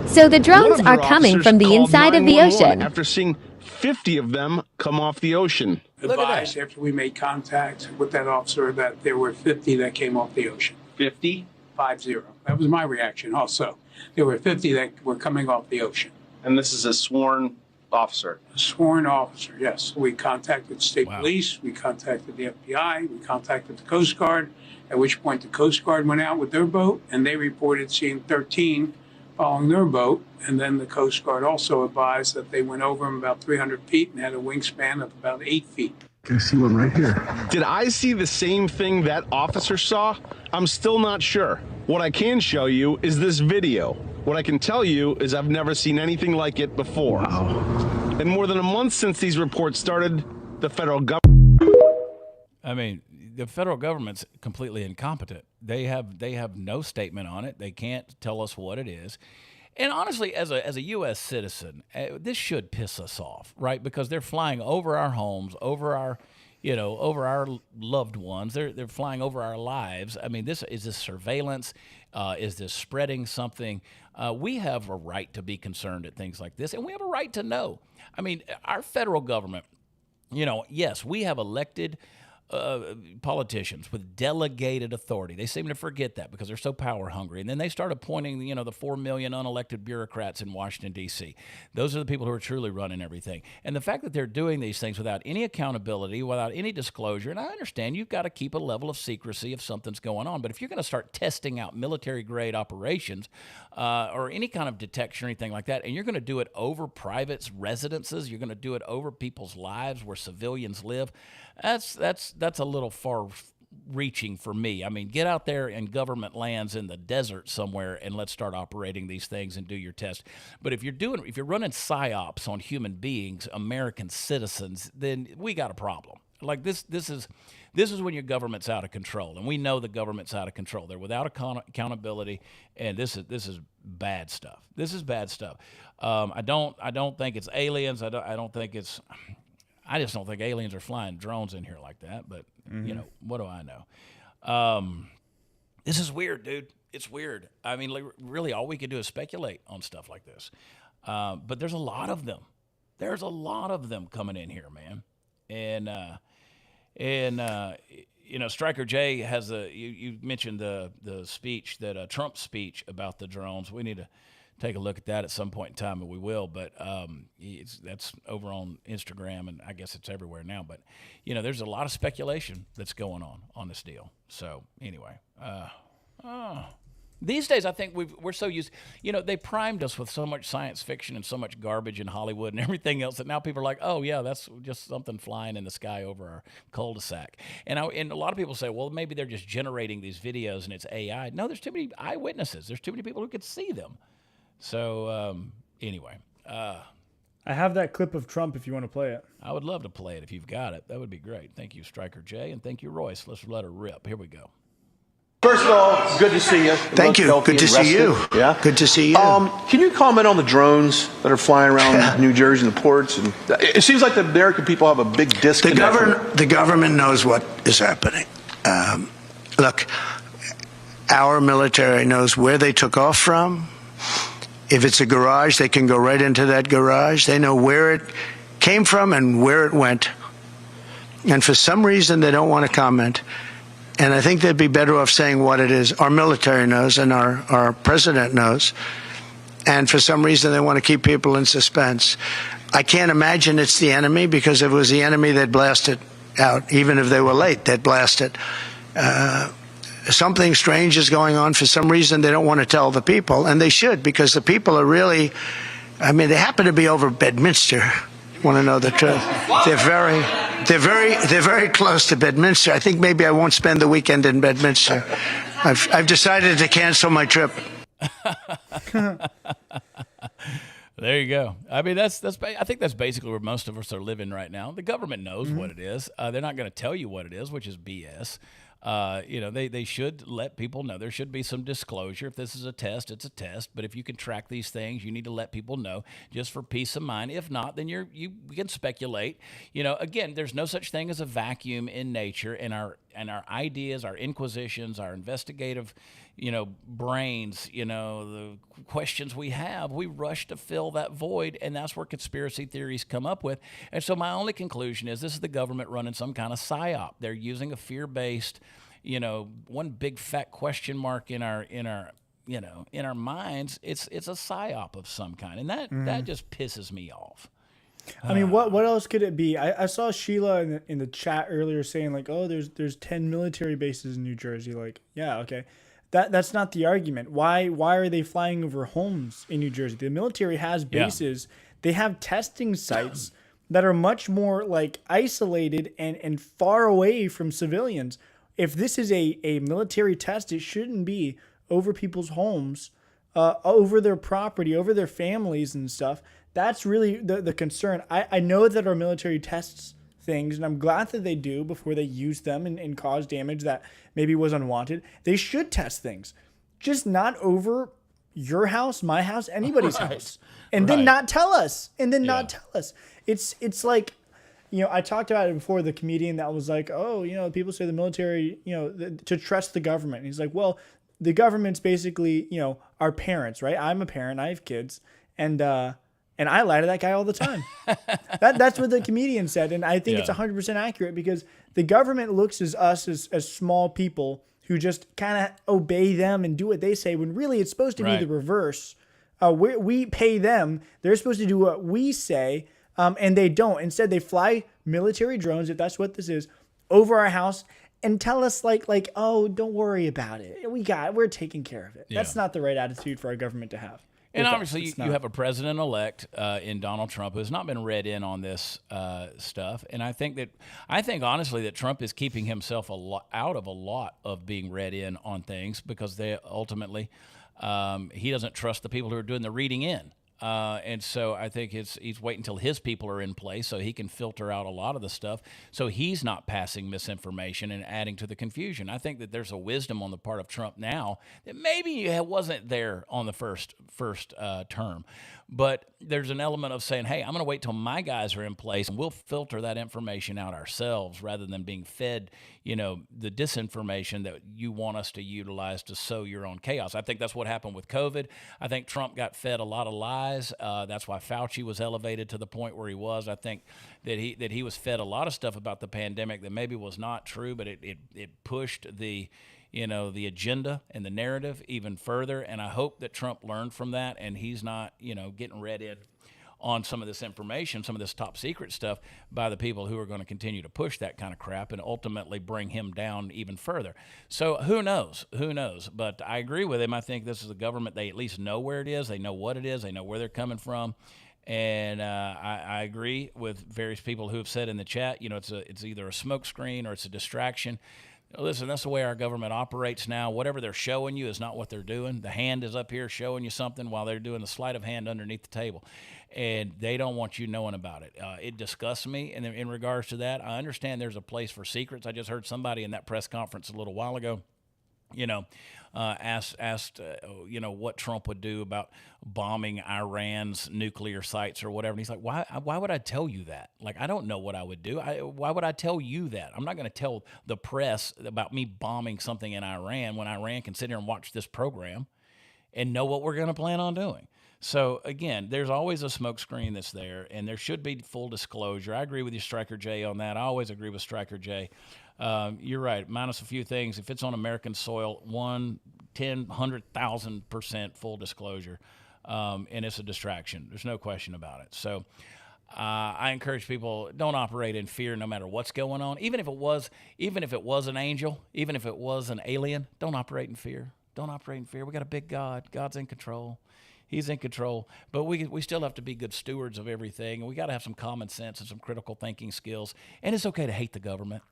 So the drones are coming from the inside of the ocean. After seeing 50 of them come off the ocean. Advised after we made contact with that officer that there were 50 that came off the ocean. 50? 50. That was my reaction also. There were 50 that were coming off the ocean. And this is a sworn officer? A sworn officer, yes. We contacted state police, we contacted the FBI, we contacted the Coast Guard, at which point the Coast Guard went out with their boat, and they reported seeing 13 following their boat. And then the Coast Guard also advised that they went over them about 300 feet and had a wingspan of about 8 feet. I see one right here. Did I see the same thing that officer saw? I'm still not sure. What I can show you is this video. What I can tell you is I've never seen anything like it before. Wow. In more than a month since these reports started, the federal government... I mean, the federal government's completely incompetent. They have no statement on it. They can't tell us what it is. And honestly, as a U.S. citizen, this should piss us off, right? Because they're flying over our homes, over our loved ones. They're flying over our lives. I mean, is this surveillance? Is this spreading something? We have a right to be concerned at things like this, and we have a right to know. I mean, our federal government, yes, we have elected politicians with delegated authority. They seem to forget that because they're so power hungry. And then they start appointing, the 4 million unelected bureaucrats in Washington, D.C. Those are the people who are truly running everything. And the fact that they're doing these things without any accountability, without any disclosure, and I understand you've got to keep a level of secrecy if something's going on, but if you're going to start testing out military-grade operations or any kind of detection or anything like that, and you're going to do it over private residences, you're going to do it over people's lives where civilians live, that's a little far reaching for me. I mean, get out there in government lands in the desert somewhere and let's start operating these things and do your test. But if you're running psyops on human beings, American citizens, then we got a problem. Like this is when your government's out of control, and we know the government's out of control. They're without accountability, and this is bad stuff. This is bad stuff. I don't think it's aliens. I just don't think aliens are flying drones in here like that, but, what do I know? This is weird, dude. It's weird. I mean, really, all we can do is speculate on stuff like this. But there's a lot of them. There's a lot of them coming in here, man. And Stryker J has you mentioned the speech, that Trump's speech about the drones. We need to take a look at that at some point in time, and we will. But that's over on Instagram, and I guess it's everywhere now. But there's a lot of speculation that's going on this deal. So anyway, these days I think we're so used. They primed us with so much science fiction and so much garbage in Hollywood and everything else that now people are like, oh yeah, that's just something flying in the sky over our cul-de-sac. And a lot of people say, well, maybe they're just generating these videos and it's AI. No, there's too many eyewitnesses. There's too many people who could see them. So anyway, I have that clip of Trump if you want to play it. I would love to play it if you've got it. That would be great. Thank you, Stryker J, and thank you, Royce. Let's let her rip. Here we go. First of all, good to see you. Thank you. Good to see you. Yeah. Good to see you. Can you comment on the drones that are flying around New Jersey and the ports? And it seems like the American people have a big disconnect. The government knows what is happening. Look, our military knows where they took off from. If it's a garage, they can go right into that garage. They know where it came from and where it went. And for some reason, they don't want to comment. And I think they'd be better off saying what it is. Our military knows and our president knows. And for some reason, they want to keep people in suspense. I can't imagine it's the enemy, because if it was the enemy, they'd blast it out. Even if they were late, they'd blast it. Something strange is going on. For some reason, they don't want to tell the people, and they should, because the people are really, I mean, they happen to be over Bedminster. Want to know the truth? They're very close to Bedminster. I think maybe I won't spend the weekend in Bedminster. I've decided to cancel my trip. There you go. I mean, I think that's basically where most of us are living right now. The government knows what it is. They're not going to tell you what it is, which is BS. They should let people know. There should be some disclosure. If this is a test, it's a test. But if you can track these things, you need to let people know, just for peace of mind. If not, then you can speculate. Again, there's no such thing as a vacuum in nature, and our ideas, our inquisitions, our investigative, brains, the questions we have, we rush to fill that void, and that's where conspiracy theories come up with. And so my only conclusion is this is the government running some kind of psyop. They're using a fear-based, one big fat question mark in our minds. It's a psyop of some kind, and that just pisses me off. I mean, what else could it be? I saw Sheila in the chat earlier saying, like, oh, there's 10 military bases in New Jersey. Like, yeah, okay. That's not the argument. Why are they flying over homes in New Jersey? The military has bases. Yeah. They have testing sites that are much more like isolated and far away from civilians. If this is a military test, it shouldn't be over people's homes, over their property, over their families and stuff. That's really the concern. I know that our military tests things, and I'm glad that they do before they use them and cause damage that maybe was unwanted. They should test things, just not over your house, my house, anybody's house, and then not tell us. Not tell us. It's like, I talked about it before. The comedian that was like, oh, people say the military, to trust the government. And he's like, well, the government's basically, our parents, right? I'm a parent. I have kids, and I lie to that guy all the time. That's what the comedian said. And I think it's 100% accurate, because the government looks at us as small people who just kind of obey them and do what they say, when really it's supposed to be the reverse. We pay them. They're supposed to do what we say, and they don't. Instead, they fly military drones, if that's what this is, over our house and tell us like, oh, don't worry about it. We're taking care of it. Yeah. That's not the right attitude for our government to have. And obviously, you have a president-elect in Donald Trump who has not been read in on this stuff. And I think honestly that Trump is keeping himself out of a lot of being read in on things, because they ultimately he doesn't trust the people who are doing the reading in. And so I think he's waiting until his people are in place so he can filter out a lot of the stuff, so he's not passing misinformation and adding to the confusion. I think that there's a wisdom on the part of Trump now that maybe wasn't there on the first term. But there's an element of saying, hey, I'm going to wait till my guys are in place, and we'll filter that information out ourselves rather than being fed, the disinformation that you want us to utilize to sow your own chaos. I think that's what happened with COVID. I think Trump got fed a lot of lies. That's why Fauci was elevated to the point where he was. I think that he was fed a lot of stuff about the pandemic that maybe was not true, but it pushed the agenda and the narrative even further. And I hope that Trump learned from that, and he's not, getting read in on some of this information, some of this top secret stuff by the people who are going to continue to push that kind of crap and ultimately bring him down even further. So who knows? But I agree with him. I think this is a government. They at least know where it is. They know what it is. They know where they're coming from. And I agree with various people who have said in the chat, it's either a smokescreen or it's a distraction. Listen, that's the way our government operates now. Whatever they're showing you is not what they're doing. The hand is up here showing you something while they're doing the sleight of hand underneath the table. And they don't want you knowing about it. It disgusts me. And in regards to that, I understand there's a place for secrets. I just heard somebody in that press conference a little while ago asked what Trump would do about bombing Iran's nuclear sites or whatever. And he's like, why would I tell you that? Like, I don't know what I would do. Why would I tell you that? I'm not going to tell the press about me bombing something in Iran when Iran can sit here and watch this program and know what we're going to plan on doing. So, again, there's always a smokescreen that's there, and there should be full disclosure. I agree with you, Striker J, on that. I always agree with Striker J. You're right, minus a few things. If it's on American soil, 100,000% full disclosure, and it's a distraction. There's no question about it. So I encourage people, don't operate in fear no matter what's going on. Even if it was an angel, even if it was an alien, don't operate in fear. Don't operate in fear. We got a big God. God's in control. He's in control, but we still have to be good stewards of everything, and we got to have some common sense and some critical thinking skills, and it's okay to hate the government.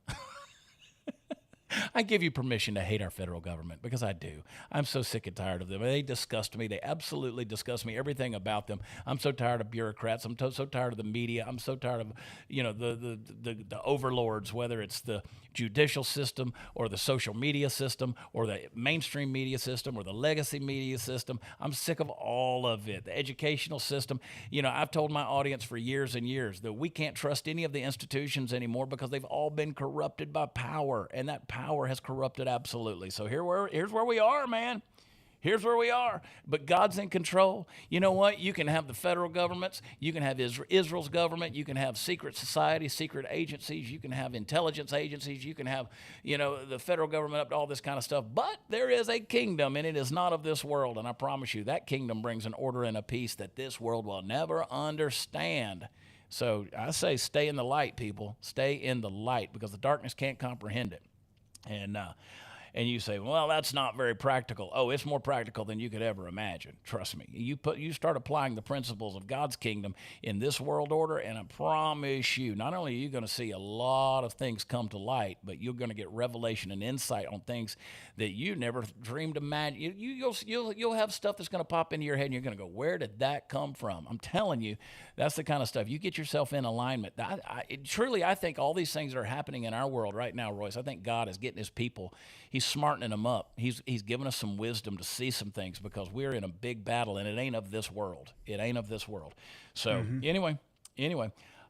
I give you permission to hate our federal government because I do. I'm so sick and tired of them. They disgust me. They absolutely disgust me. Everything about them. I'm so tired of bureaucrats. I'm so tired of the media. I'm so tired of the overlords, whether it's the judicial system or the social media system or the mainstream media system or the legacy media system. I'm sick of all of it. The educational system. I've told my audience for years and years that we can't trust any of the institutions anymore because they've all been corrupted by power, and that power has corrupted absolutely. So here's where we are, man. Here's where we are. But God's in control. You know what? You can have the federal governments. You can have Israel's government. You can have secret societies, secret agencies. You can have intelligence agencies. You can have, the federal government up to all this kind of stuff. But there is a kingdom, and it is not of this world. And I promise you, that kingdom brings an order and a peace that this world will never understand. So I say stay in the light, people. Stay in the light because the darkness can't comprehend it. And you say, well, that's not very practical. Oh, it's more practical than you could ever imagine. Trust me. You start applying the principles of God's kingdom in this world order, and I promise you, not only are you going to see a lot of things come to light, but you're going to get revelation and insight on things that you never dreamed imagine. You'll have stuff that's going to pop into your head, and you're going to go, where did that come from? I'm telling you, that's the kind of stuff. You get yourself in alignment. Truly, I think all these things that are happening in our world right now, Royce, I think God is getting his people. He's smartening them up. He's given us some wisdom to see some things because we're in a big battle, and it ain't of this world. It ain't of this world. So anyway,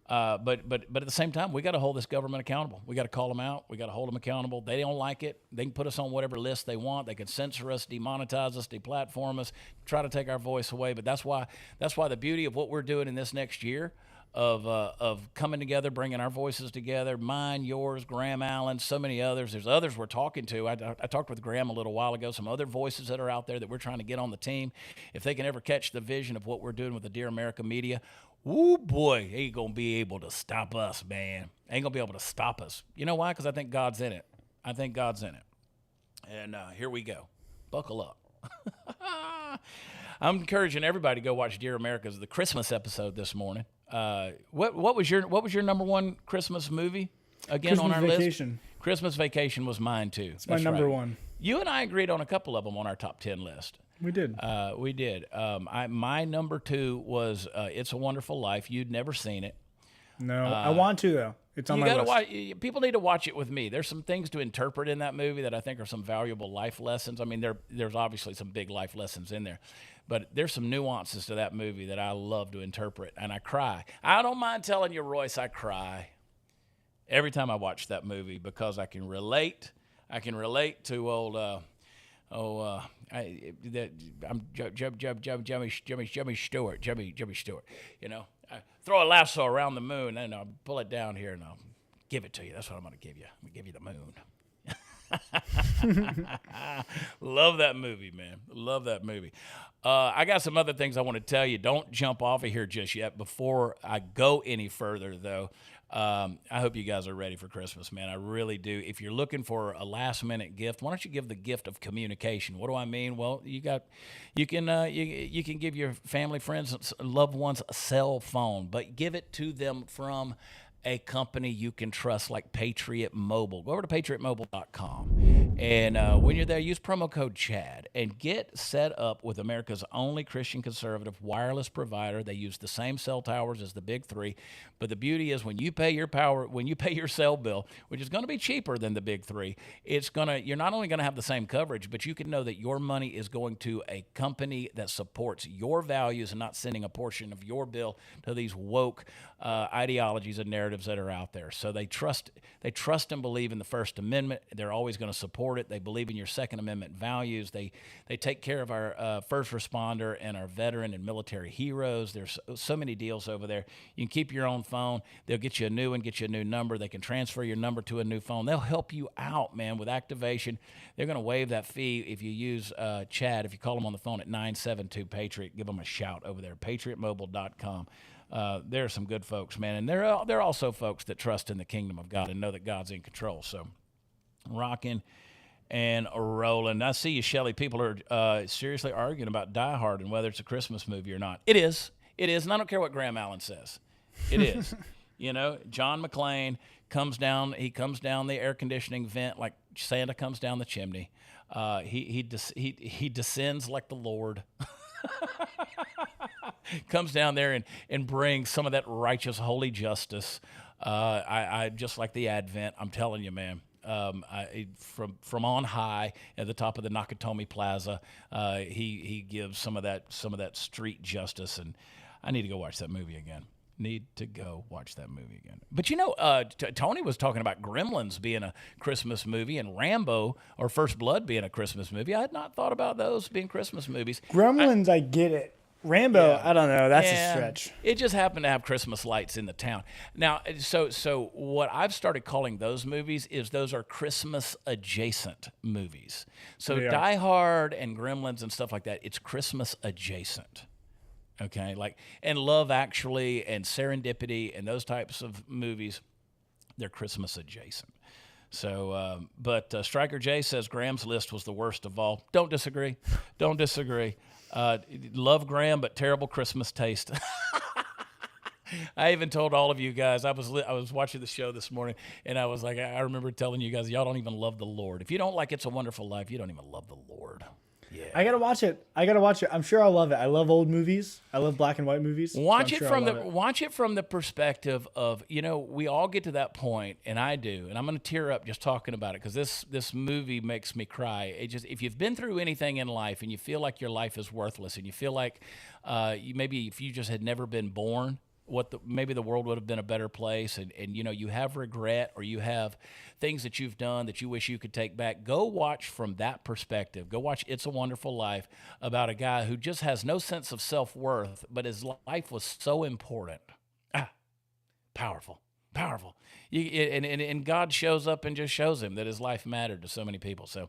but at the same time, we got to hold this government accountable. We got to call them out. We got to hold them accountable. They don't like it. They can put us on whatever list they want. They can censor us, demonetize us, deplatform us, try to take our voice away. But that's why the beauty of what we're doing in this next year of coming together, bringing our voices together, mine, yours, Graham Allen, so many others. There's others we're talking to. I talked with Graham a little while ago, some other voices that are out there that we're trying to get on the team. If they can ever catch the vision of what we're doing with the Dear America media, ooh, boy, ain't going to be able to stop us, man. Ain't going to be able to stop us. You know why? Because I think God's in it. I think God's in it. And here we go. Buckle up. I'm encouraging everybody to go watch Dear America's the Christmas episode this morning. What was your number one Christmas movie again on our Vacation. list? Christmas Vacation was mine too. It's my number one. You and I agreed on a couple of them on our top 10 list. We did. We did. My number two was It's a Wonderful Life. You'd never seen it. No, I want to though. It's on my list. People need to watch it with me. There's some things to interpret in that movie that I think are some valuable life lessons. I mean, there's obviously some big life lessons in there, but there's some nuances to that movie that I love to interpret, and I cry. I don't mind telling you, Royce, I cry every time I watch that movie because I can relate. I can relate to old. I'm Jimmy Stewart. You know, I throw a lasso around the moon and I'll pull it down here and I'll give it to you. That's what I'm going to give you. I'm going to give you the moon. Love that movie, man. Love that movie. I got some other things I want to tell you. Don't jump off of here just yet. Before I go any further, though, I hope you guys are ready for Christmas, man. I really do. If you're looking for a last-minute gift, why don't you give the gift of communication? What do I mean? Well, you can give your family, friends, loved ones a cell phone, but give it to them from a company you can trust like Patriot Mobile. Go over to patriotmobile.com. And when you're there, use promo code CHAD and get set up with America's only Christian conservative wireless provider. They use the same cell towers as the big three, but the beauty is when you pay your cell bill, which is going to be cheaper than the big three, you're not only going to have the same coverage, but you can know that your money is going to a company that supports your values and not sending a portion of your bill to these woke ideologies and narratives that are out there. So they trust and believe in the First Amendment. They're always going to support it. They believe in your Second Amendment values. They take care of our first responder and our veteran and military heroes. There's so many deals over there. You can keep your own phone. They'll get you a new one, get you a new number. They can transfer your number to a new phone. They'll help you out, man, with activation. They're going to waive that fee if you use Chad. If you call them on the phone at 972-PATRIOT, give them a shout over there, patriotmobile.com. There are some good folks, man, and there are also folks that trust in the kingdom of God and know that God's in control. So, rocking and rolling. I see you, Shelley. People are seriously arguing about Die Hard and whether it's a Christmas movie or not. It is. It is, and I don't care what Graham Allen says. It is. You know, John McClane comes down. He comes down the air conditioning vent like Santa comes down the chimney. He descends like the Lord. Comes down there and brings some of that righteous, holy justice. I just like the Advent. I'm telling you, man. From on high at the top of the Nakatomi Plaza, he gives some of that street justice, and I need to go watch that movie again. But you know, Tony was talking about Gremlins being a Christmas movie and Rambo or First Blood being a Christmas movie. I had not thought about those being Christmas movies. Gremlins, I get it. Rambo, yeah. I don't know. That's a stretch. It just happened to have Christmas lights in the town. Now, so what I've started calling those movies is those are Christmas adjacent movies. So Die Hard and Gremlins and stuff like that, it's Christmas adjacent. Okay, and Love Actually and Serendipity and those types of movies, they're Christmas adjacent. So, but Striker J says Graham's list was the worst of all. Don't disagree. Love Graham, but terrible Christmas taste. I even told all of you guys, I was watching the show this morning, and I was like, I remember telling you guys, y'all don't even love the Lord. If you don't like It's a Wonderful Life, you don't even love the Lord. Yeah. I gotta watch it. I'm sure I'll love it. I love old movies. I love black and white movies. Watch it from the perspective of, we all get to that point, and I do, and I'm gonna tear up just talking about it because this movie makes me cry. If you've been through anything in life and you feel like your life is worthless and you feel like maybe if you just had never been born, maybe the world would have been a better place, and you have regret or you have things that you've done that you wish you could take back, go watch from that perspective. Go watch It's a Wonderful Life about a guy who just has no sense of self-worth, but his life was so important. Powerful. And God shows up and just shows him that his life mattered to so many people. So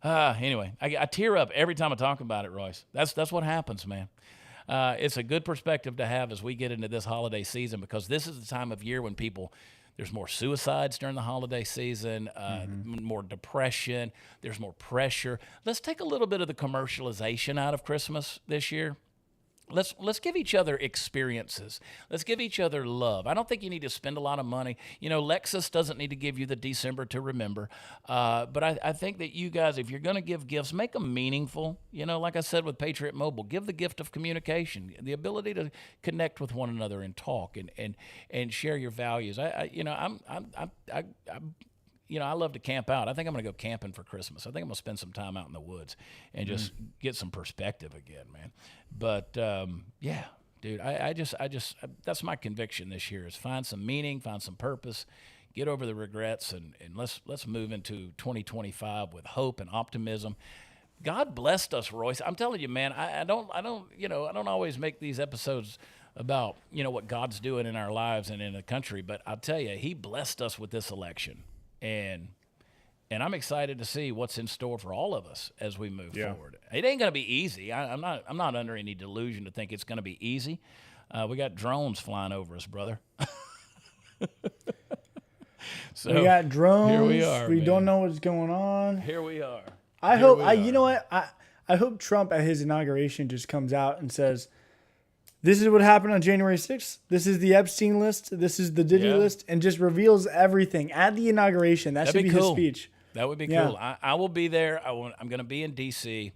anyway, I tear up every time I talk about it, Royce. That's what happens, man. It's a good perspective to have as we get into this holiday season, because this is the time of year when there's more suicides during the holiday season, more depression, there's more pressure. Let's take a little bit of the commercialization out of Christmas this year. Let's give each other experiences. Let's give each other love. I don't think you need to spend a lot of money. Lexus doesn't need to give you the December to remember. But I think that you guys, if you're going to give gifts, make them meaningful. Like I said with Patriot Mobile, give the gift of communication, the ability to connect with one another and talk and share your values. I love to camp out. I think I'm going to go camping for Christmas. I think I'm going to spend some time out in the woods and just get some perspective again, man. But yeah, dude, I just that's my conviction this year is find some meaning, find some purpose, get over the regrets, and let's move into 2025 with hope and optimism. God blessed us, Royce. I'm telling you, man. I don't always make these episodes about what God's doing in our lives and in the country, but I'll tell you, He blessed us with this election. And I'm excited to see what's in store for all of us as we move forward. It ain't going to be easy. I'm not under any delusion to think it's going to be easy. We got drones flying over us, brother. So we got drones. Here we are. We don't know what's going on. Here we are. You know what? I hope Trump at his inauguration just comes out and says, this is what happened on January 6th. This is the Epstein list. This is the Diddy list, and just reveals everything at the inauguration. That'd should be cool. His speech. That would be cool. I will be there. I'm going to be in D.C.,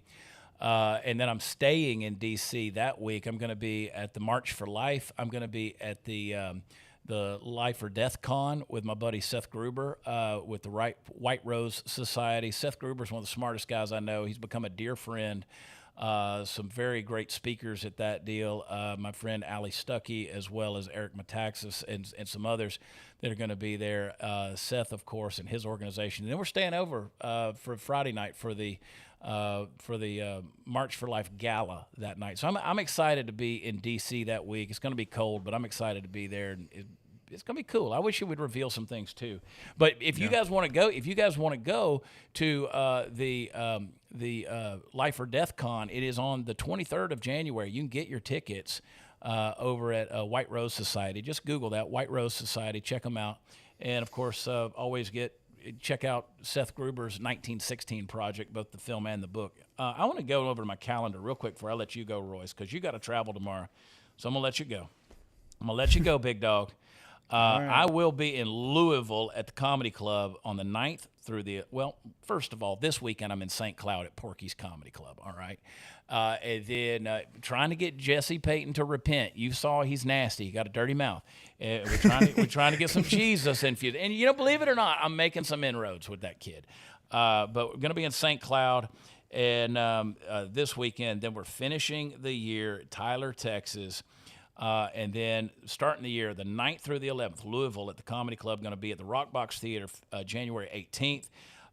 and then I'm staying in D.C. that week. I'm going to be at the March for Life. I'm going to be at the Life or Death Con with my buddy Seth Gruber with the White Rose Society. Seth Gruber is one of the smartest guys I know. He's become a dear friend. Some very great speakers at that deal. My friend Ali Stuckey, as well as Eric Metaxas and some others that are going to be there. Seth, of course, and his organization. And then we're staying over for Friday night for the March for Life Gala that night. So I'm excited to be in D.C. that week. It's going to be cold, but I'm excited to be there. And it's going to be cool. I wish you would reveal some things too. But if you guys want to go, to the Life or Death Con, it is on the 23rd of January. You can get your tickets over at White Rose Society. Just Google that, White Rose Society. Check them out. And, of course, check out Seth Gruber's 1916 project, both the film and the book. I want to go over to my calendar real quick before I let you go, Royce, because you got to travel tomorrow. So I'm going to let you go. Big dog. Right. I will be in Louisville at the Comedy Club on the 9th through first of all, this weekend I'm in St. Cloud at Porky's Comedy Club, all right? And then trying to get Jesse Payton to repent. You saw he's nasty. He got a dirty mouth. We're trying to get some Jesus infused. And, believe it or not, I'm making some inroads with that kid. But we're going to be in St. Cloud and this weekend. Then we're finishing the year at Tyler, Texas. And then starting the year, the 9th through the 11th, Louisville at the Comedy Club, going to be at the Rockbox Theater January 18th.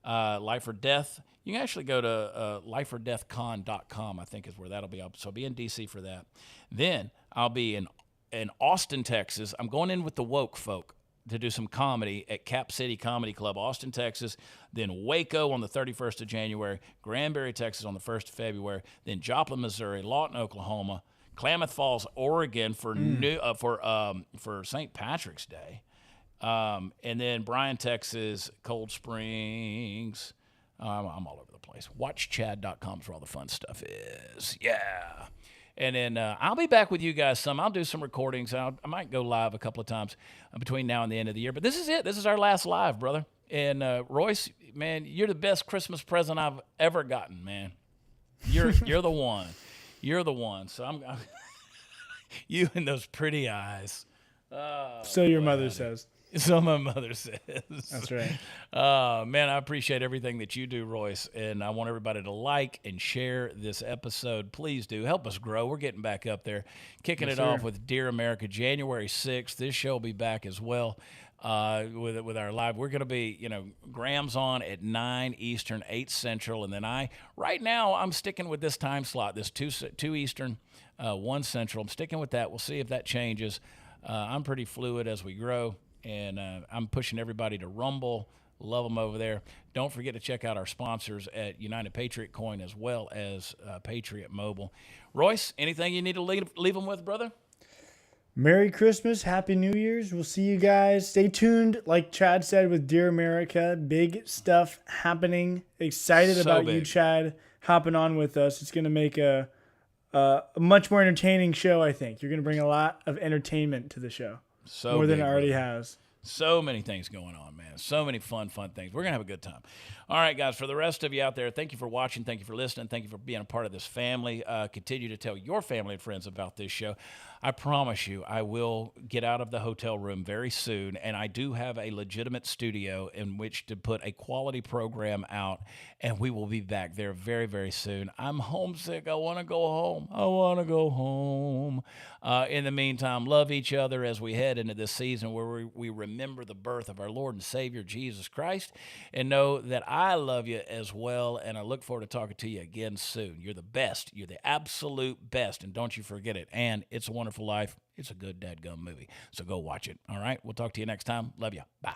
Life or Death, you can actually go to lifeordeathcon.com, I think is where that'll be up. So I'll be in D.C. for that. Then I'll be in Austin, Texas. I'm going in with the woke folk to do some comedy at Cap City Comedy Club, Austin, Texas. Then Waco on the 31st of January, Granbury, Texas on the 1st of February. Then Joplin, Missouri, Lawton, Oklahoma, Klamath Falls, Oregon for St. Patrick's Day, and then Bryan, Texas, Cold Springs. I'm all over the place. WatchChad.com is where all the fun stuff is. Yeah, and then I'll be back with you guys some. I'll do some recordings. I might go live a couple of times between now and the end of the year. But this is it. This is our last live, brother. And Royce, man, you're the best Christmas present I've ever gotten, man. You're the one. You're the one. So I'm you and those pretty eyes. So your mother says. So my mother says. That's right. Man, I appreciate everything that you do, Royce, and I want everybody to like and share this episode. Please do. Help us grow. We're getting back up there. Kicking it off with Dear America, January 6th. This show will be back as well with our live. We're going to be, Graham's on at 9 Eastern, 8 Central, and then right now, I'm sticking with this time slot, this 2 Eastern, 1 Central. I'm sticking with that. We'll see if that changes. I'm pretty fluid as we grow. And I'm pushing everybody to Rumble. Love them over there. Don't forget to check out our sponsors at United Patriot Coin as well as Patriot Mobile. Royce, anything you need to leave them with, brother? Merry Christmas. Happy New Year's. We'll see you guys. Stay tuned. Like Chad said with Dear America, big stuff happening. Excited about you, Chad, hopping on with us. It's going to make a much more entertaining show, I think. You're going to bring a lot of entertainment to the show. More than it already has. So many things going on, man. So many fun things. We're going to have a good time. All right, guys, for the rest of you out there, thank you for watching. Thank you for listening. Thank you for being a part of this family. Continue to tell your family and friends about this show. I promise you, I will get out of the hotel room very soon, and I do have a legitimate studio in which to put a quality program out, and we will be back there very, very soon. I'm homesick. I want to go home. In the meantime, love each other as we head into this season where we remember the birth of our Lord and Savior, Jesus Christ, and know that I love you as well, and I look forward to talking to you again soon. You're the best. You're the absolute best, and don't you forget it. And It's a Wonderful Life. It's a good dadgum movie, so go watch it. All right? We'll talk to you next time. Love you. Bye.